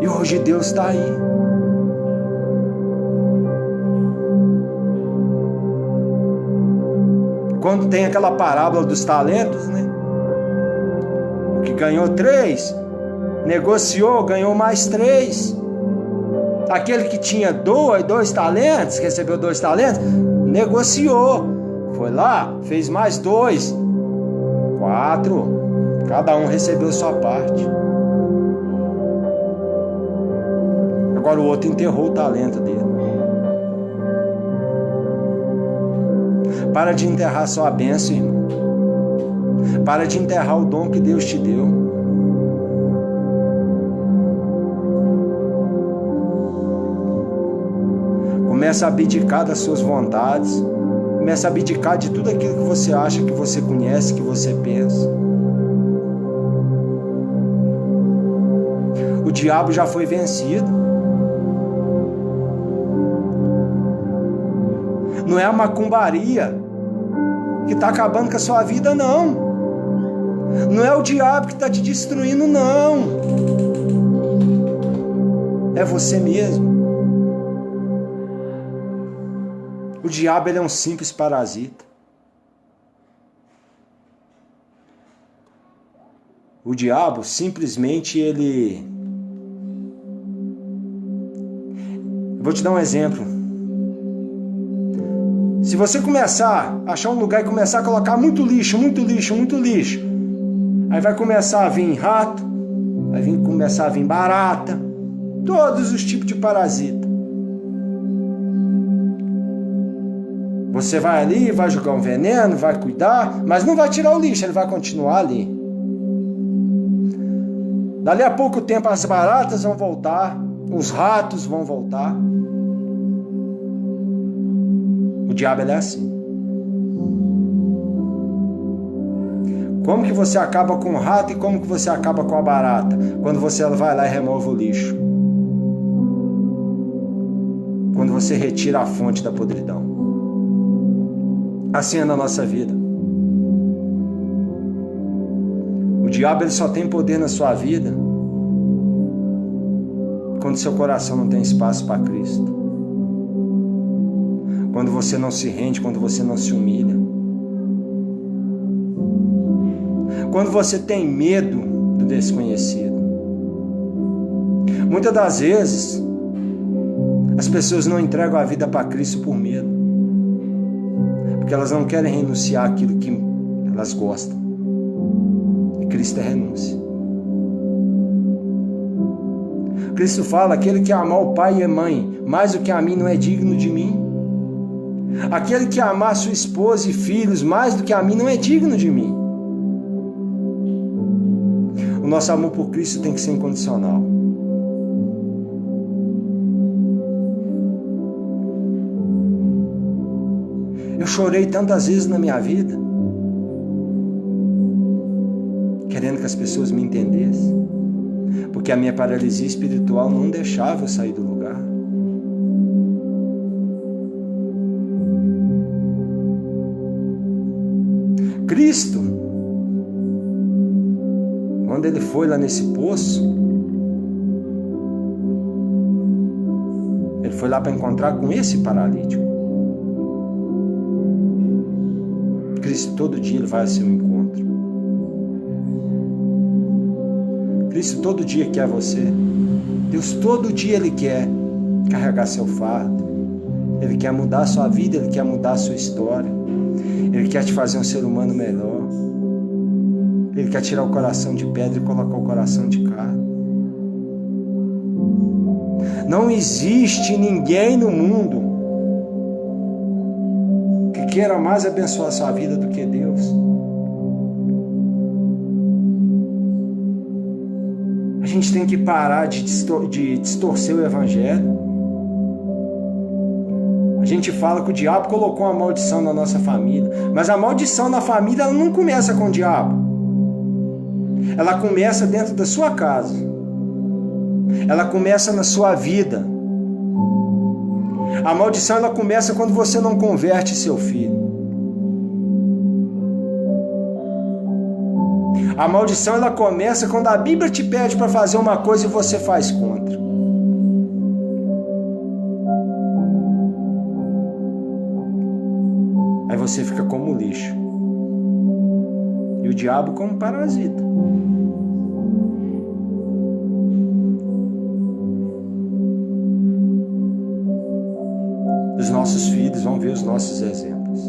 E hoje Deus está aí. Quando tem aquela parábola dos talentos, né? O que ganhou 3, negociou, ganhou mais 3. Aquele que tinha 2 talentos, recebeu 2 talentos, negociou. Foi lá, fez mais 2, 4. Cada um recebeu sua parte. Agora o outro enterrou o talento dele. Para de enterrar sua bênção, irmão. Para de enterrar o dom que Deus te deu. Começa a abdicar das suas vontades. Começa a abdicar de tudo aquilo que você acha, que você conhece, que você pensa. O diabo já foi vencido. Não é a macumbaria que está acabando com a sua vida, não. Não é o diabo que está te destruindo, não. É você mesmo. O diabo, ele é um simples parasita. O diabo, simplesmente, ele... Vou te dar um exemplo. Se você começar a achar um lugar e começar a colocar muito lixo, aí vai começar a vir rato, começar a vir barata, todos os tipos de parasita. Você vai ali, vai jogar um veneno, vai cuidar, mas não vai tirar o lixo, ele vai continuar ali. Dali a pouco tempo as baratas vão voltar, os ratos vão voltar. O diabo, ele é assim. Como que você acaba com o rato e como que você acaba com a barata? Quando você vai lá e remove o lixo. Quando você retira a fonte da podridão. Assim é na nossa vida. O diabo, ele só tem poder na sua vida quando seu coração não tem espaço para Cristo. Quando você não se rende, quando você não se humilha. Quando você tem medo do desconhecido. Muitas das vezes, as pessoas não entregam a vida para Cristo por medo. Porque elas não querem renunciar àquilo que elas gostam. E Cristo é renúncia. Cristo fala, aquele que amar o pai e a mãe mais do que a mim não é digno de mim. Aquele que amar sua esposa e filhos mais do que a mim não é digno de mim. O nosso amor por Cristo tem que ser incondicional. Eu chorei tantas vezes na minha vida, querendo que as pessoas me entendessem, porque a minha paralisia espiritual não deixava eu sair do lugar. Cristo, quando ele foi lá nesse poço, ele foi lá para encontrar com esse paralítico. Cristo todo dia ele vai ao seu encontro. Cristo todo dia quer você. Deus todo dia ele quer carregar seu fardo. Ele quer mudar a sua vida, ele quer mudar a sua história. Ele quer te fazer um ser humano melhor. Ele quer tirar o coração de pedra e colocar o coração de carne. Não existe ninguém no mundo que queira mais abençoar a sua vida do que Deus. A gente tem que parar de distorcer o evangelho. A gente fala que o diabo colocou uma maldição na nossa família, mas a maldição na família ela não começa com o diabo. Ela começa dentro da sua casa. Ela começa na sua vida. A maldição ela começa quando você não converte seu filho. A maldição ela começa quando a Bíblia te pede para fazer uma coisa e você faz contra. Aí você fica como lixo. E o diabo como parasita. Os nossos filhos vão ver os nossos exemplos.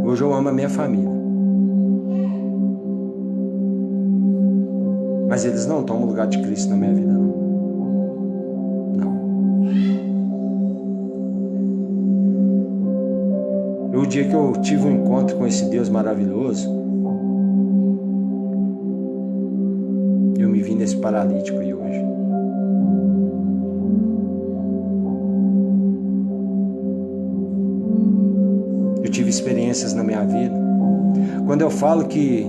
Hoje eu amo a minha família. Mas eles não tomam o lugar de Cristo na minha vida, não. O dia que eu tive um encontro com esse Deus maravilhoso, eu paralítico aí hoje. Eu tive experiências na minha vida. Quando eu falo que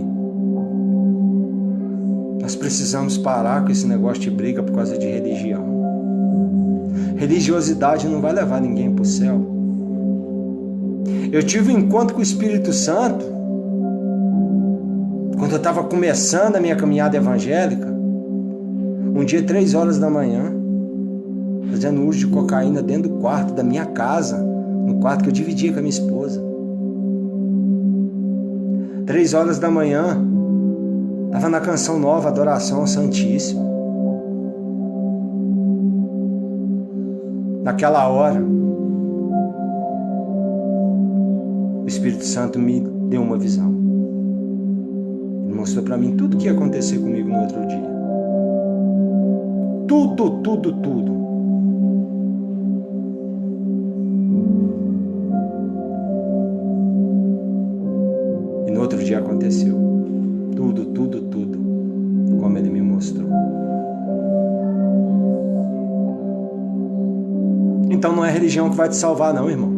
nós precisamos parar com esse negócio de briga por causa de religião. Religiosidade não vai levar ninguém para o céu. Eu tive um encontro com o Espírito Santo quando eu estava começando a minha caminhada evangélica. Um dia, 3 horas da manhã, fazendo uso de cocaína dentro do quarto da minha casa, no quarto que eu dividia com a minha esposa. 3 horas da manhã, estava na canção nova, Adoração ao Santíssimo. Naquela hora, o Espírito Santo me deu uma visão. Ele mostrou para mim tudo o que ia acontecer comigo no outro dia. Tudo. E no outro dia aconteceu. Tudo, como ele me mostrou. Então não é a religião que vai te salvar não, irmão.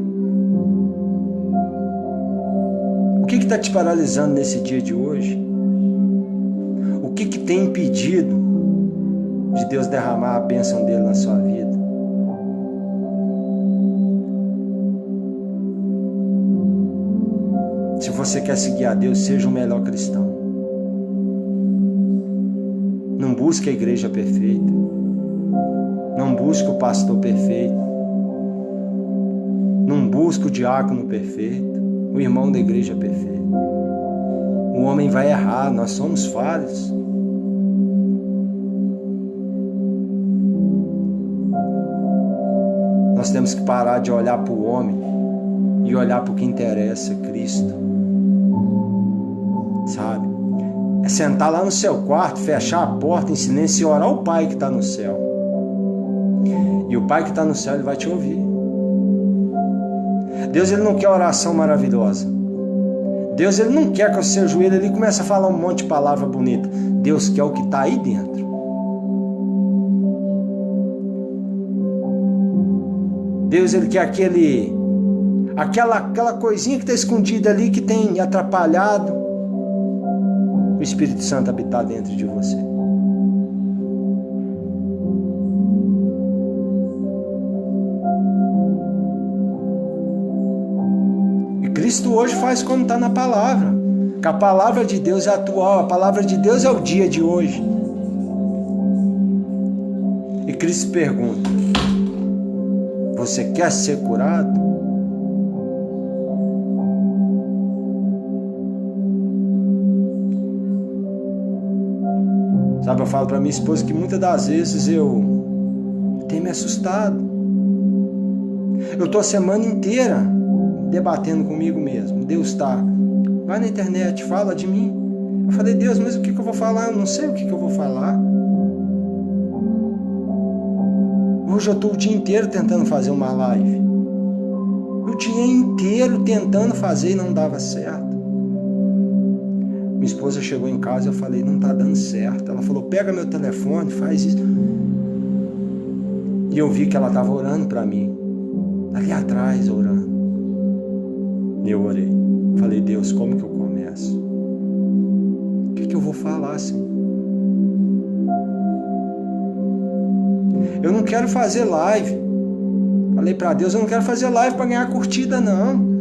O que está te paralisando nesse dia de hoje? O que tem impedido de Deus derramar a bênção dele na sua vida? Se você quer seguir a Deus, seja o melhor cristão. Não busque a igreja perfeita. Não busque o pastor perfeito. Não busque o diácono perfeito. O irmão da igreja perfeito. O homem vai errar, nós somos falhos. Nós temos que parar de olhar para o homem e olhar para o que interessa, Cristo. Sabe? É sentar lá no seu quarto, fechar a porta em silêncio e orar ao Pai que está no céu. E o Pai que está no céu, Ele vai te ouvir. Deus, Ele não quer oração maravilhosa. Deus, Ele não quer que o seu joelho ali comece a falar um monte de palavra bonita. Deus quer o que está aí dentro. Deus, Ele quer aquela coisinha que está escondida ali, que tem atrapalhado o Espírito Santo habitar dentro de você. E Cristo hoje faz como está na palavra, que a palavra de Deus é atual, a palavra de Deus é o dia de hoje. E Cristo pergunta: você quer ser curado? Sabe, eu falo para minha esposa que muitas das vezes eu tenho me assustado. Eu estou a semana inteira debatendo comigo mesmo. Deus está, vai na internet, fala de mim. Eu falei: Deus, mas o que eu vou falar? Eu não sei o que eu vou falar. Hoje eu estou o dia inteiro tentando fazer uma live. O dia inteiro tentando fazer e não dava certo. Minha esposa chegou em casa e eu falei: não está dando certo. Ela falou: pega meu telefone, faz isso. E eu vi que ela estava orando para mim, ali atrás orando. E eu orei. Falei: Deus, como que eu começo? O que eu vou falar, Senhor? Eu não quero fazer live. Falei para Deus: eu não quero fazer live para ganhar curtida, não.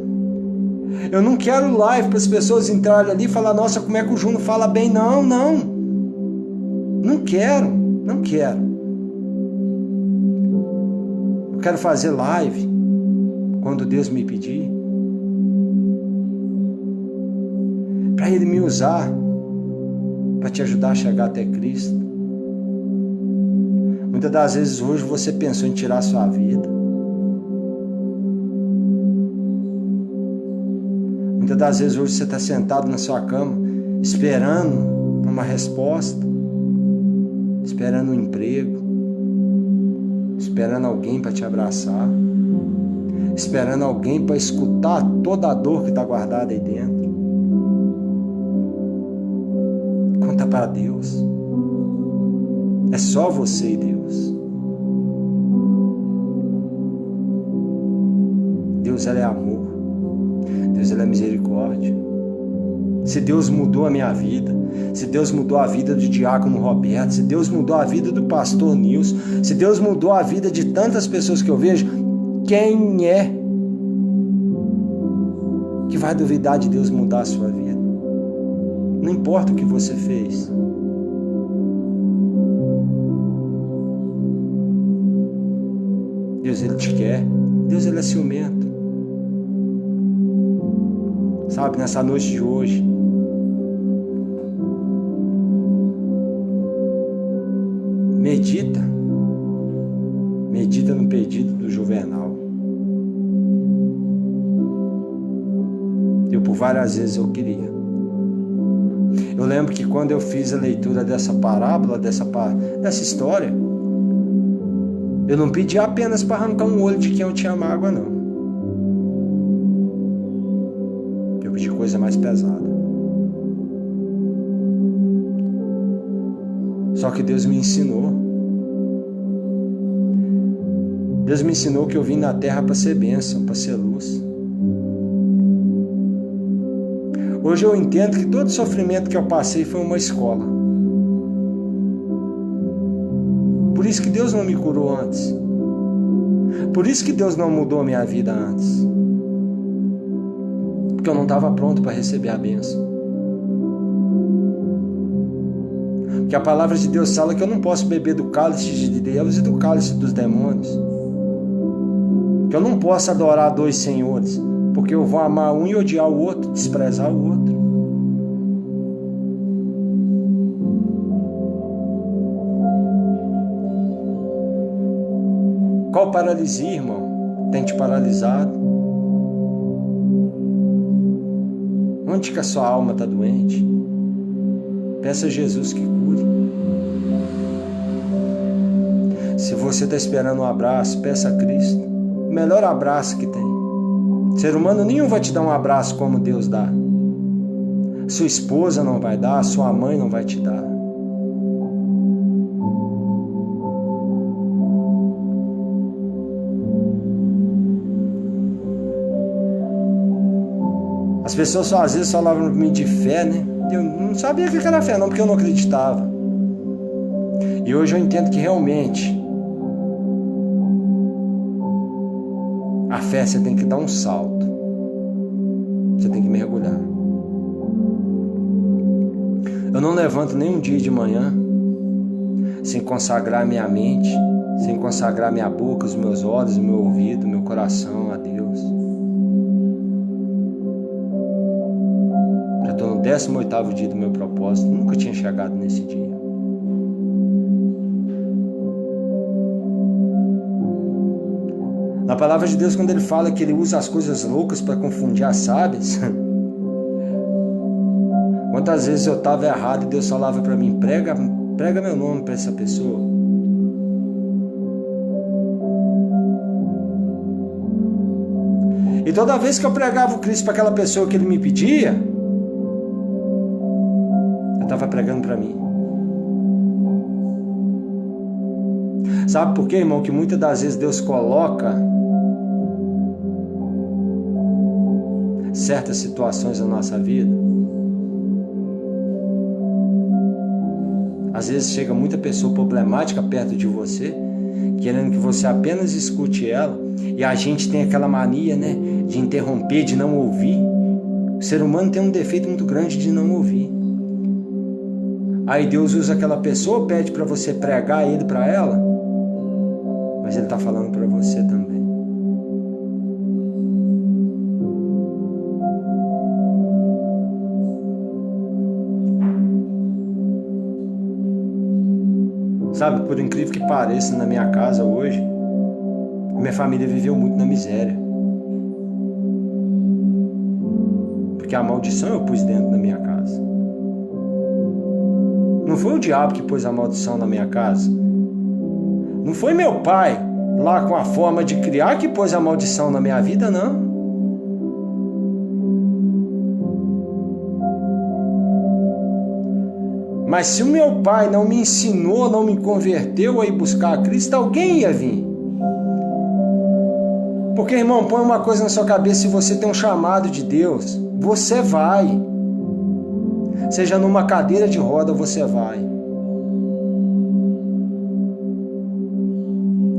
Eu não quero live para as pessoas entrarem ali e falar: nossa, como é que o Juno fala bem? Não. Não quero. Eu quero fazer live quando Deus me pedir, para Ele me usar para te ajudar a chegar até Cristo. Muitas das vezes hoje você pensou em tirar a sua vida. Muitas das vezes hoje você está sentado na sua cama, esperando uma resposta, esperando um emprego, esperando alguém para te abraçar, esperando alguém para escutar toda a dor que está guardada aí dentro. Conta para Deus. É só você e Deus. Deus, ele é amor. Deus, ele é misericórdia. Se Deus mudou a minha vida, se Deus mudou a vida do diácono Roberto, se Deus mudou a vida do pastor Nilson, se Deus mudou a vida de tantas pessoas que eu vejo, quem é que vai duvidar de Deus mudar a sua vida? Não importa o que você fez. Deus, ele te quer. Deus, ele é ciumento. Sabe, nessa noite de hoje, medita no pedido do Juvenal. Eu por várias vezes eu queria. Eu lembro que quando eu fiz a leitura dessa parábola, dessa história, eu não pedi apenas para arrancar um olho de quem eu tinha mágoa, não. Eu pedi coisa mais pesada. Só que Deus me ensinou. Deus me ensinou que eu vim na terra para ser bênção, para ser luz. Hoje eu entendo que todo sofrimento que eu passei foi uma escola. Por isso que Deus não me curou antes. Por isso que Deus não mudou a minha vida antes. Porque eu não estava pronto para receber a bênção. Porque a palavra de Deus fala que eu não posso beber do cálice de Deus e do cálice dos demônios. Que eu não posso adorar dois senhores. Porque eu vou amar um e odiar o outro, desprezar o outro. Qual paralisia, irmão, tem te paralisado? Onde que a sua alma está doente? Peça a Jesus que cure. Se você está esperando um abraço, peça a Cristo. O melhor abraço que tem. Ser humano nenhum vai te dar um abraço como Deus dá. Sua esposa não vai dar, sua mãe não vai te dar. As pessoas às vezes falavam para mim de fé, né? Eu não sabia o que era fé não, porque eu não acreditava. E hoje eu entendo que realmente a fé, você tem que dar um salto. Você tem que mergulhar. Eu não levanto nem um dia de manhã sem consagrar minha mente, sem consagrar minha boca, os meus olhos, o meu ouvido, o meu coração a Deus. Já estou no 18º dia do meu propósito. Nunca tinha chegado nesse dia. Na palavra de Deus, quando ele fala que ele usa as coisas loucas para confundir as sábias, quantas vezes eu estava errado e Deus falava para mim, prega meu nome para essa pessoa. E toda vez que eu pregava o Cristo para aquela pessoa que ele me pedia, eu estava pregando para mim. Sabe por quê, irmão? Que muitas das vezes Deus coloca certas situações na nossa vida. Às vezes chega muita pessoa problemática perto de você, querendo que você apenas escute ela, e a gente tem aquela mania, né, de interromper, de não ouvir. O ser humano tem um defeito muito grande de não ouvir. Aí Deus usa aquela pessoa, pede para você pregar ele para ela, mas ele está falando para você também. Sabe, por incrível que pareça, na minha casa hoje, minha família viveu muito na miséria. Porque a maldição eu pus dentro da minha casa. Não foi o diabo que pôs a maldição na minha casa. Não foi meu pai, lá com a forma de criar, que pôs a maldição na minha vida, não. Mas se o meu pai não me ensinou, não me converteu a ir buscar a Cristo, alguém ia vir. Porque, irmão, põe uma coisa na sua cabeça: se você tem um chamado de Deus, você vai. Seja numa cadeira de roda, você vai.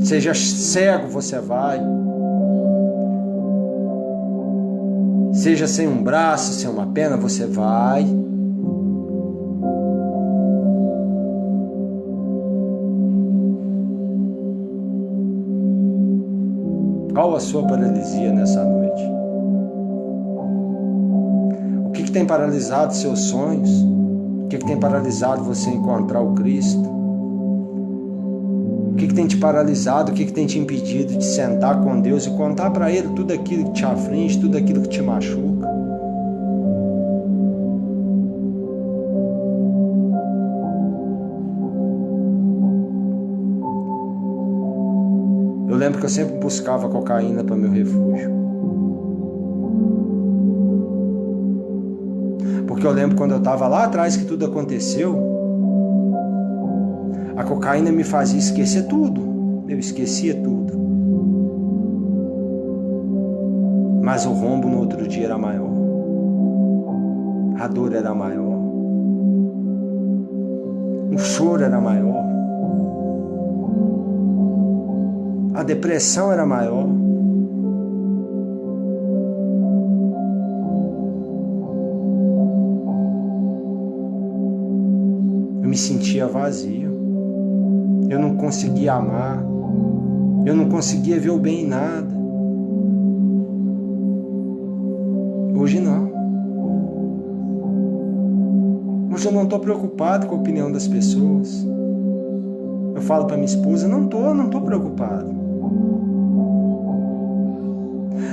Seja cego, você vai. Seja sem um braço, sem uma perna, você vai. Qual a sua paralisia nessa noite? O que tem paralisado seus sonhos? O que tem paralisado você encontrar o Cristo? O que tem te paralisado? O que tem te impedido de sentar com Deus e contar para Ele tudo aquilo que te aflige, tudo aquilo que te machuca? Eu lembro que eu sempre buscava cocaína para meu refúgio. Porque eu lembro quando eu estava lá atrás que tudo aconteceu, a cocaína me fazia esquecer tudo. Eu esquecia tudo. Mas o rombo no outro dia era maior. A dor era maior. O choro era maior. A depressão era maior. Eu me sentia vazio. Eu não conseguia amar. Eu não conseguia ver o bem em nada. Hoje não. Hoje eu não estou preocupado com a opinião das pessoas. Eu falo para minha esposa: não estou preocupado.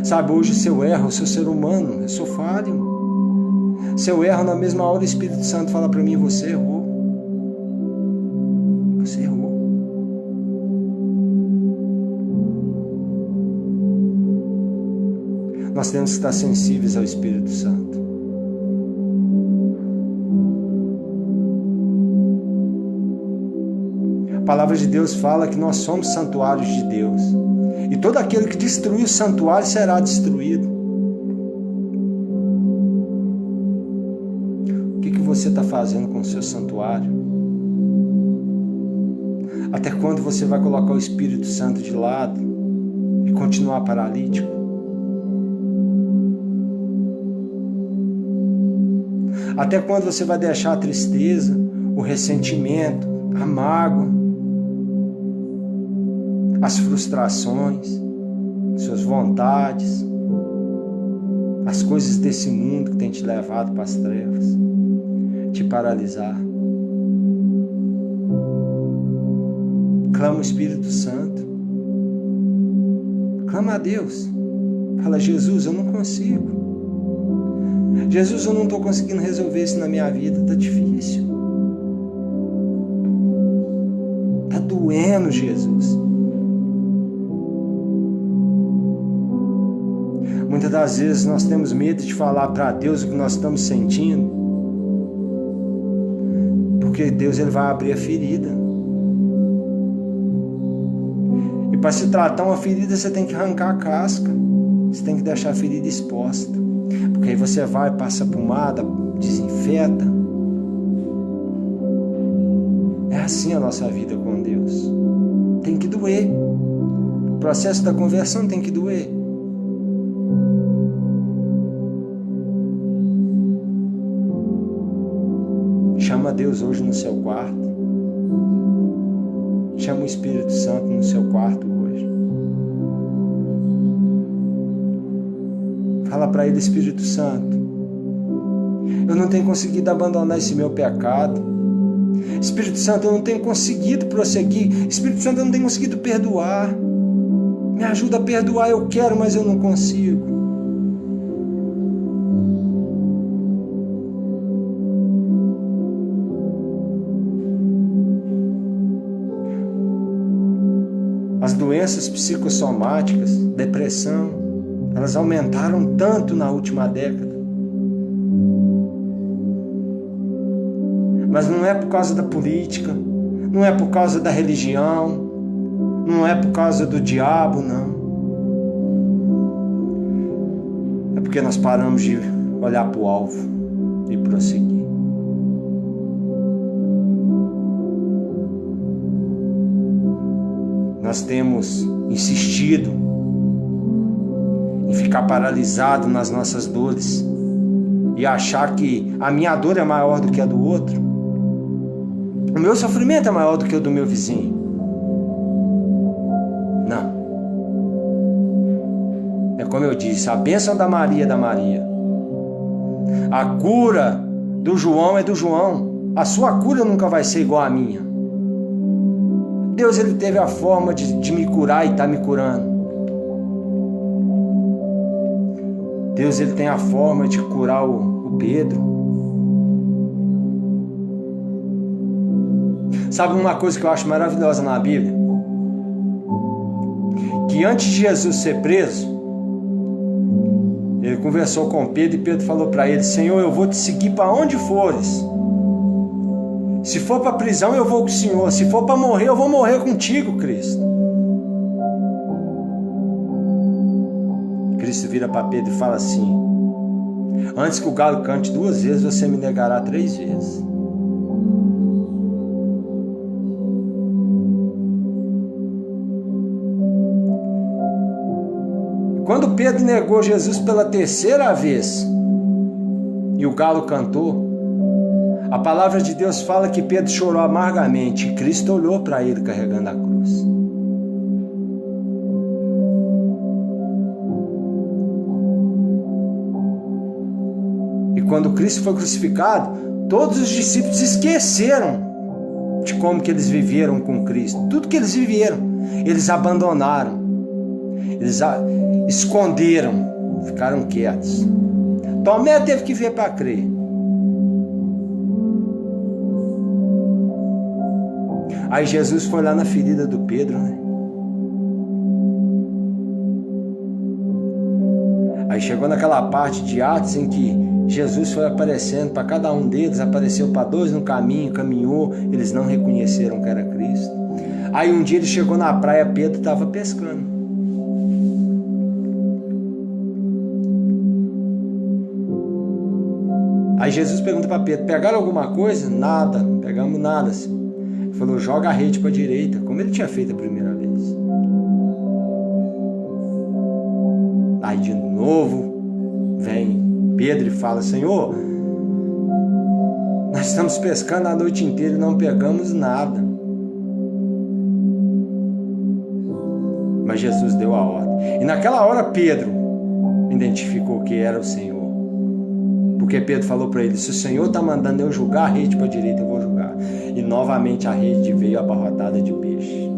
Sabe, hoje se eu erro, eu sou ser humano, eu sou falho. Se eu erro, na mesma hora o Espírito Santo fala para mim: você errou. Você errou. Nós temos que estar sensíveis ao Espírito Santo. A palavra de Deus fala que nós somos santuários de Deus. E todo aquele que destruir o santuário será destruído. O que você está fazendo com o seu santuário? Até quando você vai colocar o Espírito Santo de lado e continuar paralítico? Até quando você vai deixar a tristeza, o ressentimento, a mágoa, as frustrações, suas vontades, as coisas desse mundo que tem te levado para as trevas, te paralisar? Clama o Espírito Santo. Clama a Deus. Fala: Jesus, eu não consigo. Jesus, eu não estou conseguindo resolver isso na minha vida. Está difícil. Está doendo, Jesus. Muitas das vezes nós temos medo de falar para Deus o que nós estamos sentindo, porque Deus ele vai abrir a ferida. E para se tratar uma ferida, você tem que arrancar a casca, você tem que deixar a ferida exposta, porque aí você vai, passa pomada, desinfeta. É assim a nossa vida com Deus. Tem que doer. O processo da conversão tem que doer. Chama Deus hoje no seu quarto. Chama o Espírito Santo no seu quarto hoje. Fala para ele: Espírito Santo, eu não tenho conseguido abandonar esse meu pecado. Espírito Santo, eu não tenho conseguido prosseguir. Espírito Santo, eu não tenho conseguido perdoar. Me ajuda a perdoar, eu quero, mas eu não consigo. As doenças psicossomáticas, depressão, elas aumentaram tanto na última década. Mas não é por causa da política, não é por causa da religião, não é por causa do diabo, não. É porque nós paramos de olhar para o alvo e prosseguir. Nós temos insistido em ficar paralisado nas nossas dores e achar que a minha dor é maior do que a do outro. O meu sofrimento é maior do que o do meu vizinho. Não. É como eu disse, a bênção da Maria é da Maria. A cura do João é do João. A sua cura nunca vai ser igual à minha. Deus, ele teve a forma de me curar e está me curando. Deus, ele tem a forma de curar o Pedro. Sabe uma coisa que eu acho maravilhosa na Bíblia? Que antes de Jesus ser preso, ele conversou com Pedro e Pedro falou para ele: Senhor, eu vou te seguir para onde fores. Se for para a prisão, eu vou com o Senhor. Se for para morrer, eu vou morrer contigo, Cristo. Cristo vira para Pedro e fala assim: antes que o galo cante 2 vezes, você me negará 3 vezes. Quando Pedro negou Jesus pela 3ª vez e o galo cantou, a palavra de Deus fala que Pedro chorou amargamente e Cristo olhou para ele carregando a cruz. E quando Cristo foi crucificado, todos os discípulos esqueceram de como que eles viveram com Cristo. Tudo que eles viveram, eles abandonaram. Eles esconderam, ficaram quietos. Tomé teve que ver para crer. Aí Jesus foi lá na ferida do Pedro, né? Aí chegou naquela parte de Atos em que Jesus foi aparecendo para cada um deles, apareceu para 2 no caminho, caminhou, eles não reconheceram que era Cristo. Aí um dia ele chegou na praia, Pedro estava pescando. Aí Jesus pergunta para Pedro: pegaram alguma coisa? Nada, não pegamos nada. Ele falou: joga a rede para a direita, como ele tinha feito a primeira vez. Aí de novo vem Pedro e fala: Senhor, nós estamos pescando a noite inteira e não pegamos nada. Mas Jesus deu a ordem. E naquela hora Pedro identificou que era o Senhor. Porque Pedro falou para ele: se o Senhor está mandando eu jogar a rede para a direita, eu vou jogar. E novamente a rede veio abarrotada de peixe.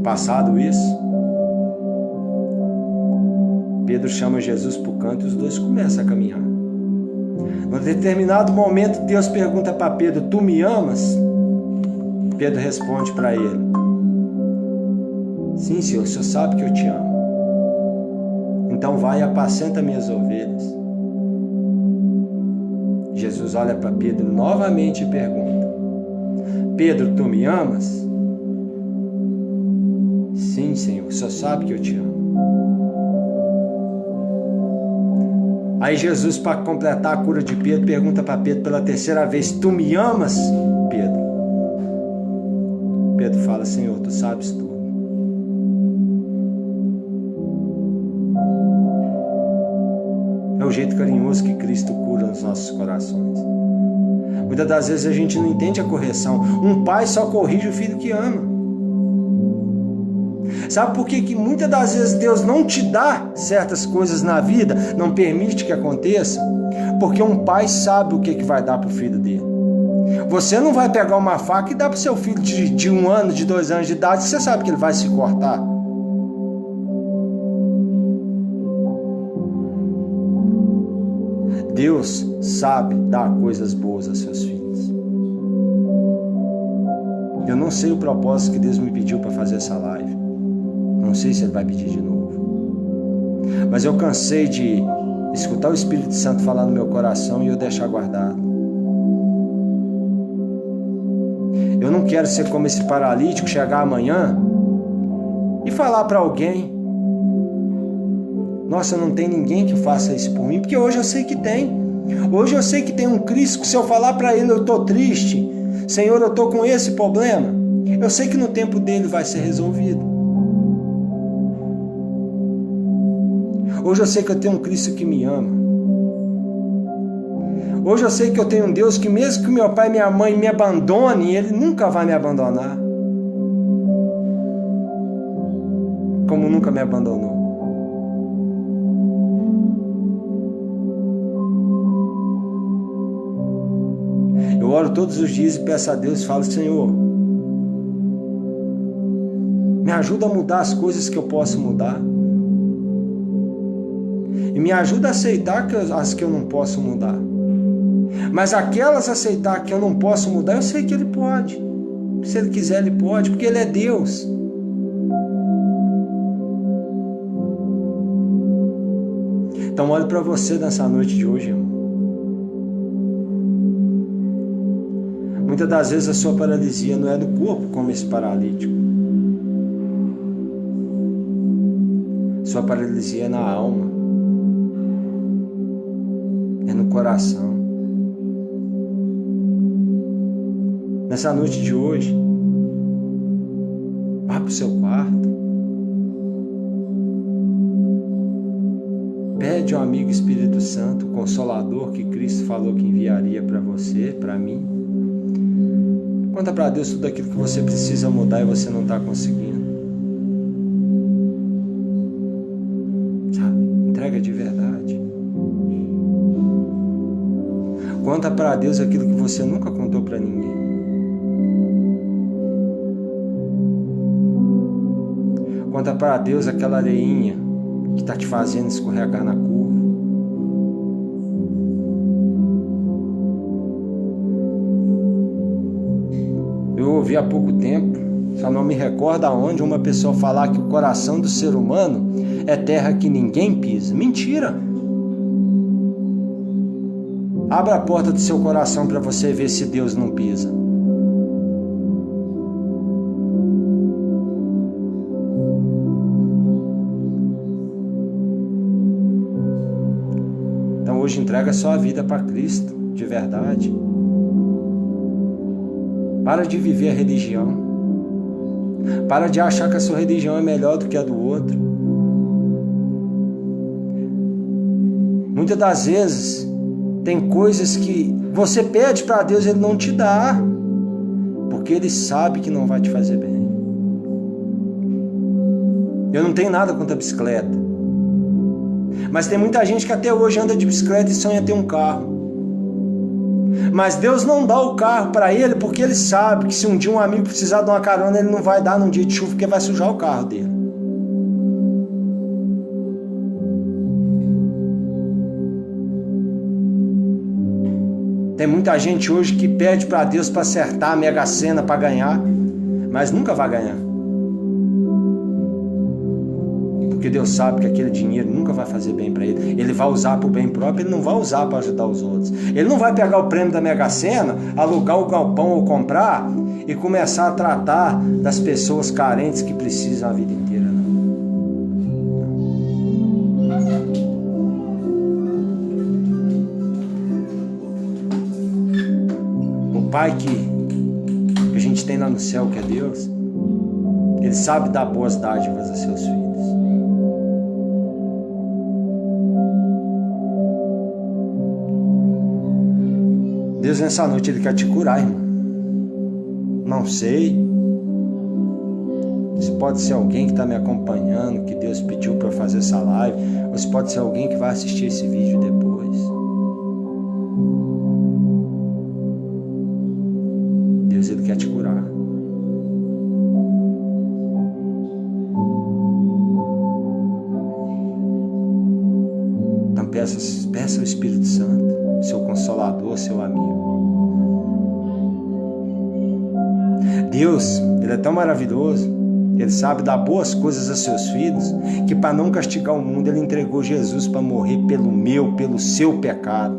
Passado isso, Pedro chama Jesus para o canto e os dois começam a caminhar. Num determinado momento, Deus pergunta para Pedro: tu me amas? Pedro responde para ele: sim, Senhor, o Senhor sabe que eu te amo. Então vai e apacenta minhas ovelhas. Jesus olha para Pedro novamente e pergunta: Pedro, tu me amas? Sim, Senhor, o Senhor sabe que eu te amo. Aí Jesus, para completar a cura de Pedro, pergunta para Pedro pela 3ª vez: tu me amas, Pedro? Pedro fala: Senhor, tu sabes tudo. É o jeito carinhoso que Cristo cura nos nossos corações. Muitas das vezes a gente não entende a correção. Um pai só corrige o filho que ama. Sabe por que muitas das vezes Deus não te dá certas coisas na vida, não permite que aconteça? Porque um pai sabe o que vai dar para o filho dele. Você não vai pegar uma faca e dar para o seu filho de 1 ano, de 2 anos de idade, você sabe que ele vai se cortar. Deus sabe dar coisas boas a seus filhos. Eu não sei o propósito que Deus me pediu para fazer essa live. Não sei se Ele vai pedir de novo. Mas eu cansei de escutar o Espírito Santo falar no meu coração e eu deixar guardado. Eu não quero ser como esse paralítico, chegar amanhã e falar para alguém: nossa, não tem ninguém que faça isso por mim, porque hoje eu sei que tem. Hoje eu sei que tem um Cristo que, se eu falar para ele, eu estou triste, Senhor, eu estou com esse problema, eu sei que no tempo dele vai ser resolvido. Hoje eu sei que eu tenho um Cristo que me ama. Hoje eu sei que eu tenho um Deus que, mesmo que meu pai e minha mãe me abandonem, Ele nunca vai me abandonar, como nunca me abandonou. Eu oro todos os dias e peço a Deus e falo: Senhor, me ajuda a mudar as coisas que eu posso mudar, e me ajuda a aceitar as que eu não posso mudar. Mas aquelas aceitar que eu não posso mudar, eu sei que Ele pode. Se Ele quiser, Ele pode, porque Ele é Deus. Então olho para você nessa noite de hoje, irmão. Muitas das vezes a sua paralisia não é do corpo, como esse paralítico. Sua paralisia é na alma, é no coração. Nessa noite de hoje, vá para o seu quarto, pede ao amigo Espírito Santo, o Consolador que Cristo falou que enviaria para você, para mim. Conta para Deus tudo aquilo que você precisa mudar e você não está conseguindo. Sabe? Entrega de verdade. Conta para Deus aquilo que você nunca contou para ninguém. Conta para Deus aquela areinha que está te fazendo escorregar na curva. Eu ouvi há pouco tempo, só não me recordo aonde, uma pessoa falar que o coração do ser humano é terra que ninguém pisa. Mentira! Abra a porta do seu coração para você ver se Deus não pisa. Então hoje entrega a sua vida para Cristo, de verdade. Para de viver a religião. Para de achar que a sua religião é melhor do que a do outro. Muitas das vezes tem coisas que você pede para Deus e Ele não te dá, porque Ele sabe que não vai te fazer bem. Eu não tenho nada contra a bicicleta, mas tem muita gente que até hoje anda de bicicleta e sonha ter um carro. Mas Deus não dá o carro para ele, porque Ele sabe que se um dia um amigo precisar de uma carona, Ele não vai dar num dia de chuva, porque vai sujar o carro dele. Tem muita gente hoje que pede para Deus para acertar a Mega Sena para ganhar, mas nunca vai ganhar. Porque Deus sabe que aquele dinheiro nunca vai fazer bem para ele. Ele vai usar para o bem próprio, Ele não vai usar para ajudar os outros. Ele não vai pegar o prêmio da Mega Sena, alugar o galpão ou comprar e começar a tratar das pessoas carentes que precisam a vida inteira, não. O Pai que a gente tem lá no céu, que é Deus, Ele sabe dar boas dádivas a seus filhos. Deus nessa noite Ele quer te curar, irmão. Não sei se pode ser alguém que está me acompanhando, que Deus pediu para eu fazer essa live, ou se pode ser alguém que vai assistir esse vídeo depois. Deus Ele quer te curar. Então peça ao Espírito Santo, seu Consolador, seu amigo. Deus, Ele é tão maravilhoso. Ele sabe dar boas coisas a seus filhos, que para não castigar o mundo, Ele entregou Jesus para morrer pelo seu pecado.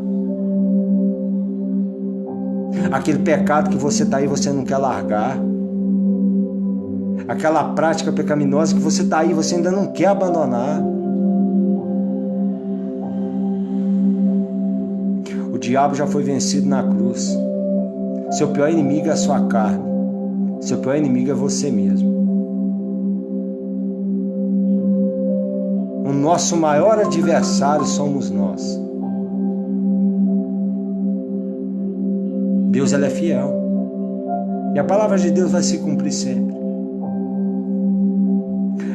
Aquele pecado que você está aí e você não quer largar. Aquela prática pecaminosa que você está aí e você ainda não quer abandonar. O diabo já foi vencido na cruz. Seu pior inimigo é a sua carne. Seu pior inimigo é você mesmo. O nosso maior adversário somos nós. Deus, Ele é fiel. E a palavra de Deus vai se cumprir sempre.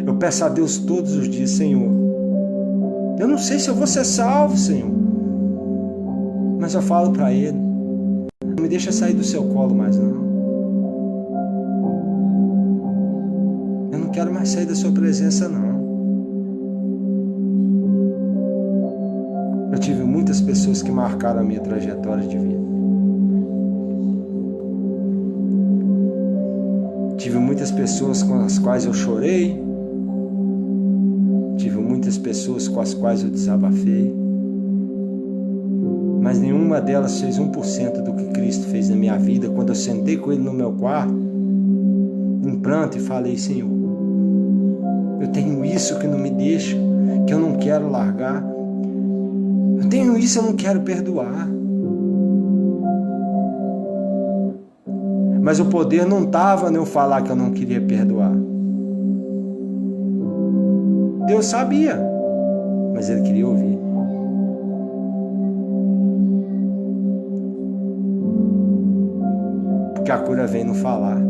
Eu peço a Deus todos os dias, Senhor, eu não sei se eu vou ser salvo, Senhor, mas eu falo para Ele, não me deixa sair do seu colo mais não. Eu não quero mais sair da sua presença não. Eu tive muitas pessoas que marcaram a minha trajetória de vida. Tive muitas pessoas com as quais eu chorei. Tive muitas pessoas com as quais eu desabafei. Mas nenhuma delas fez 1% do que Cristo fez na minha vida. Quando eu sentei com Ele no meu quarto, em pranto, e falei: Senhor, eu tenho isso que não me deixa, que eu não quero largar. Eu tenho isso, eu não quero perdoar. Mas o poder não estava em eu falar que eu não queria perdoar. Deus sabia, mas Ele queria ouvir. Porque a cura vem no falar.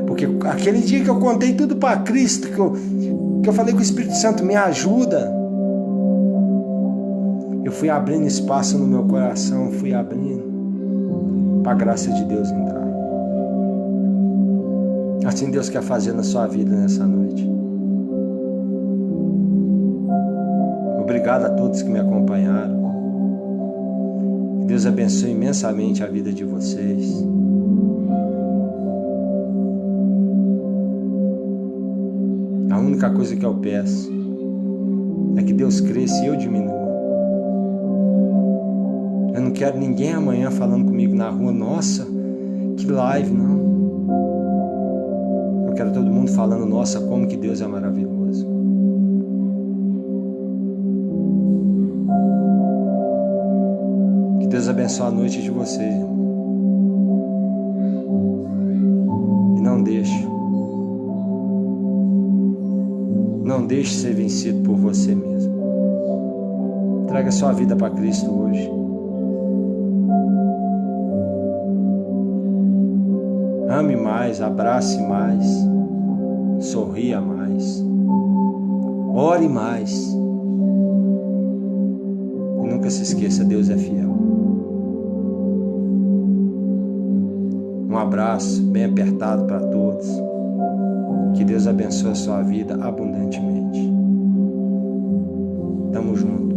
Porque aquele dia que eu contei tudo para Cristo, que eu falei com o Espírito Santo, me ajuda, eu fui abrindo espaço no meu coração, fui abrindo para a graça de Deus entrar. Assim Deus quer fazer na sua vida nessa noite. Obrigado a todos que me acompanharam. Que Deus abençoe imensamente a vida de vocês. A única coisa que eu peço é que Deus cresça e eu diminua. Eu não quero ninguém amanhã falando comigo na rua: nossa, que live, não. Eu quero todo mundo falando: nossa, como que Deus é maravilhoso. Que Deus abençoe a noite de vocês, irmão. E não deixe ser vencido por você mesmo. Traga sua vida para Cristo hoje. Ame mais, abrace mais, sorria mais, ore mais. E nunca se esqueça, Deus é fiel. Um abraço bem apertado para todos. Que Deus abençoe a sua vida abundantemente. Tamo junto.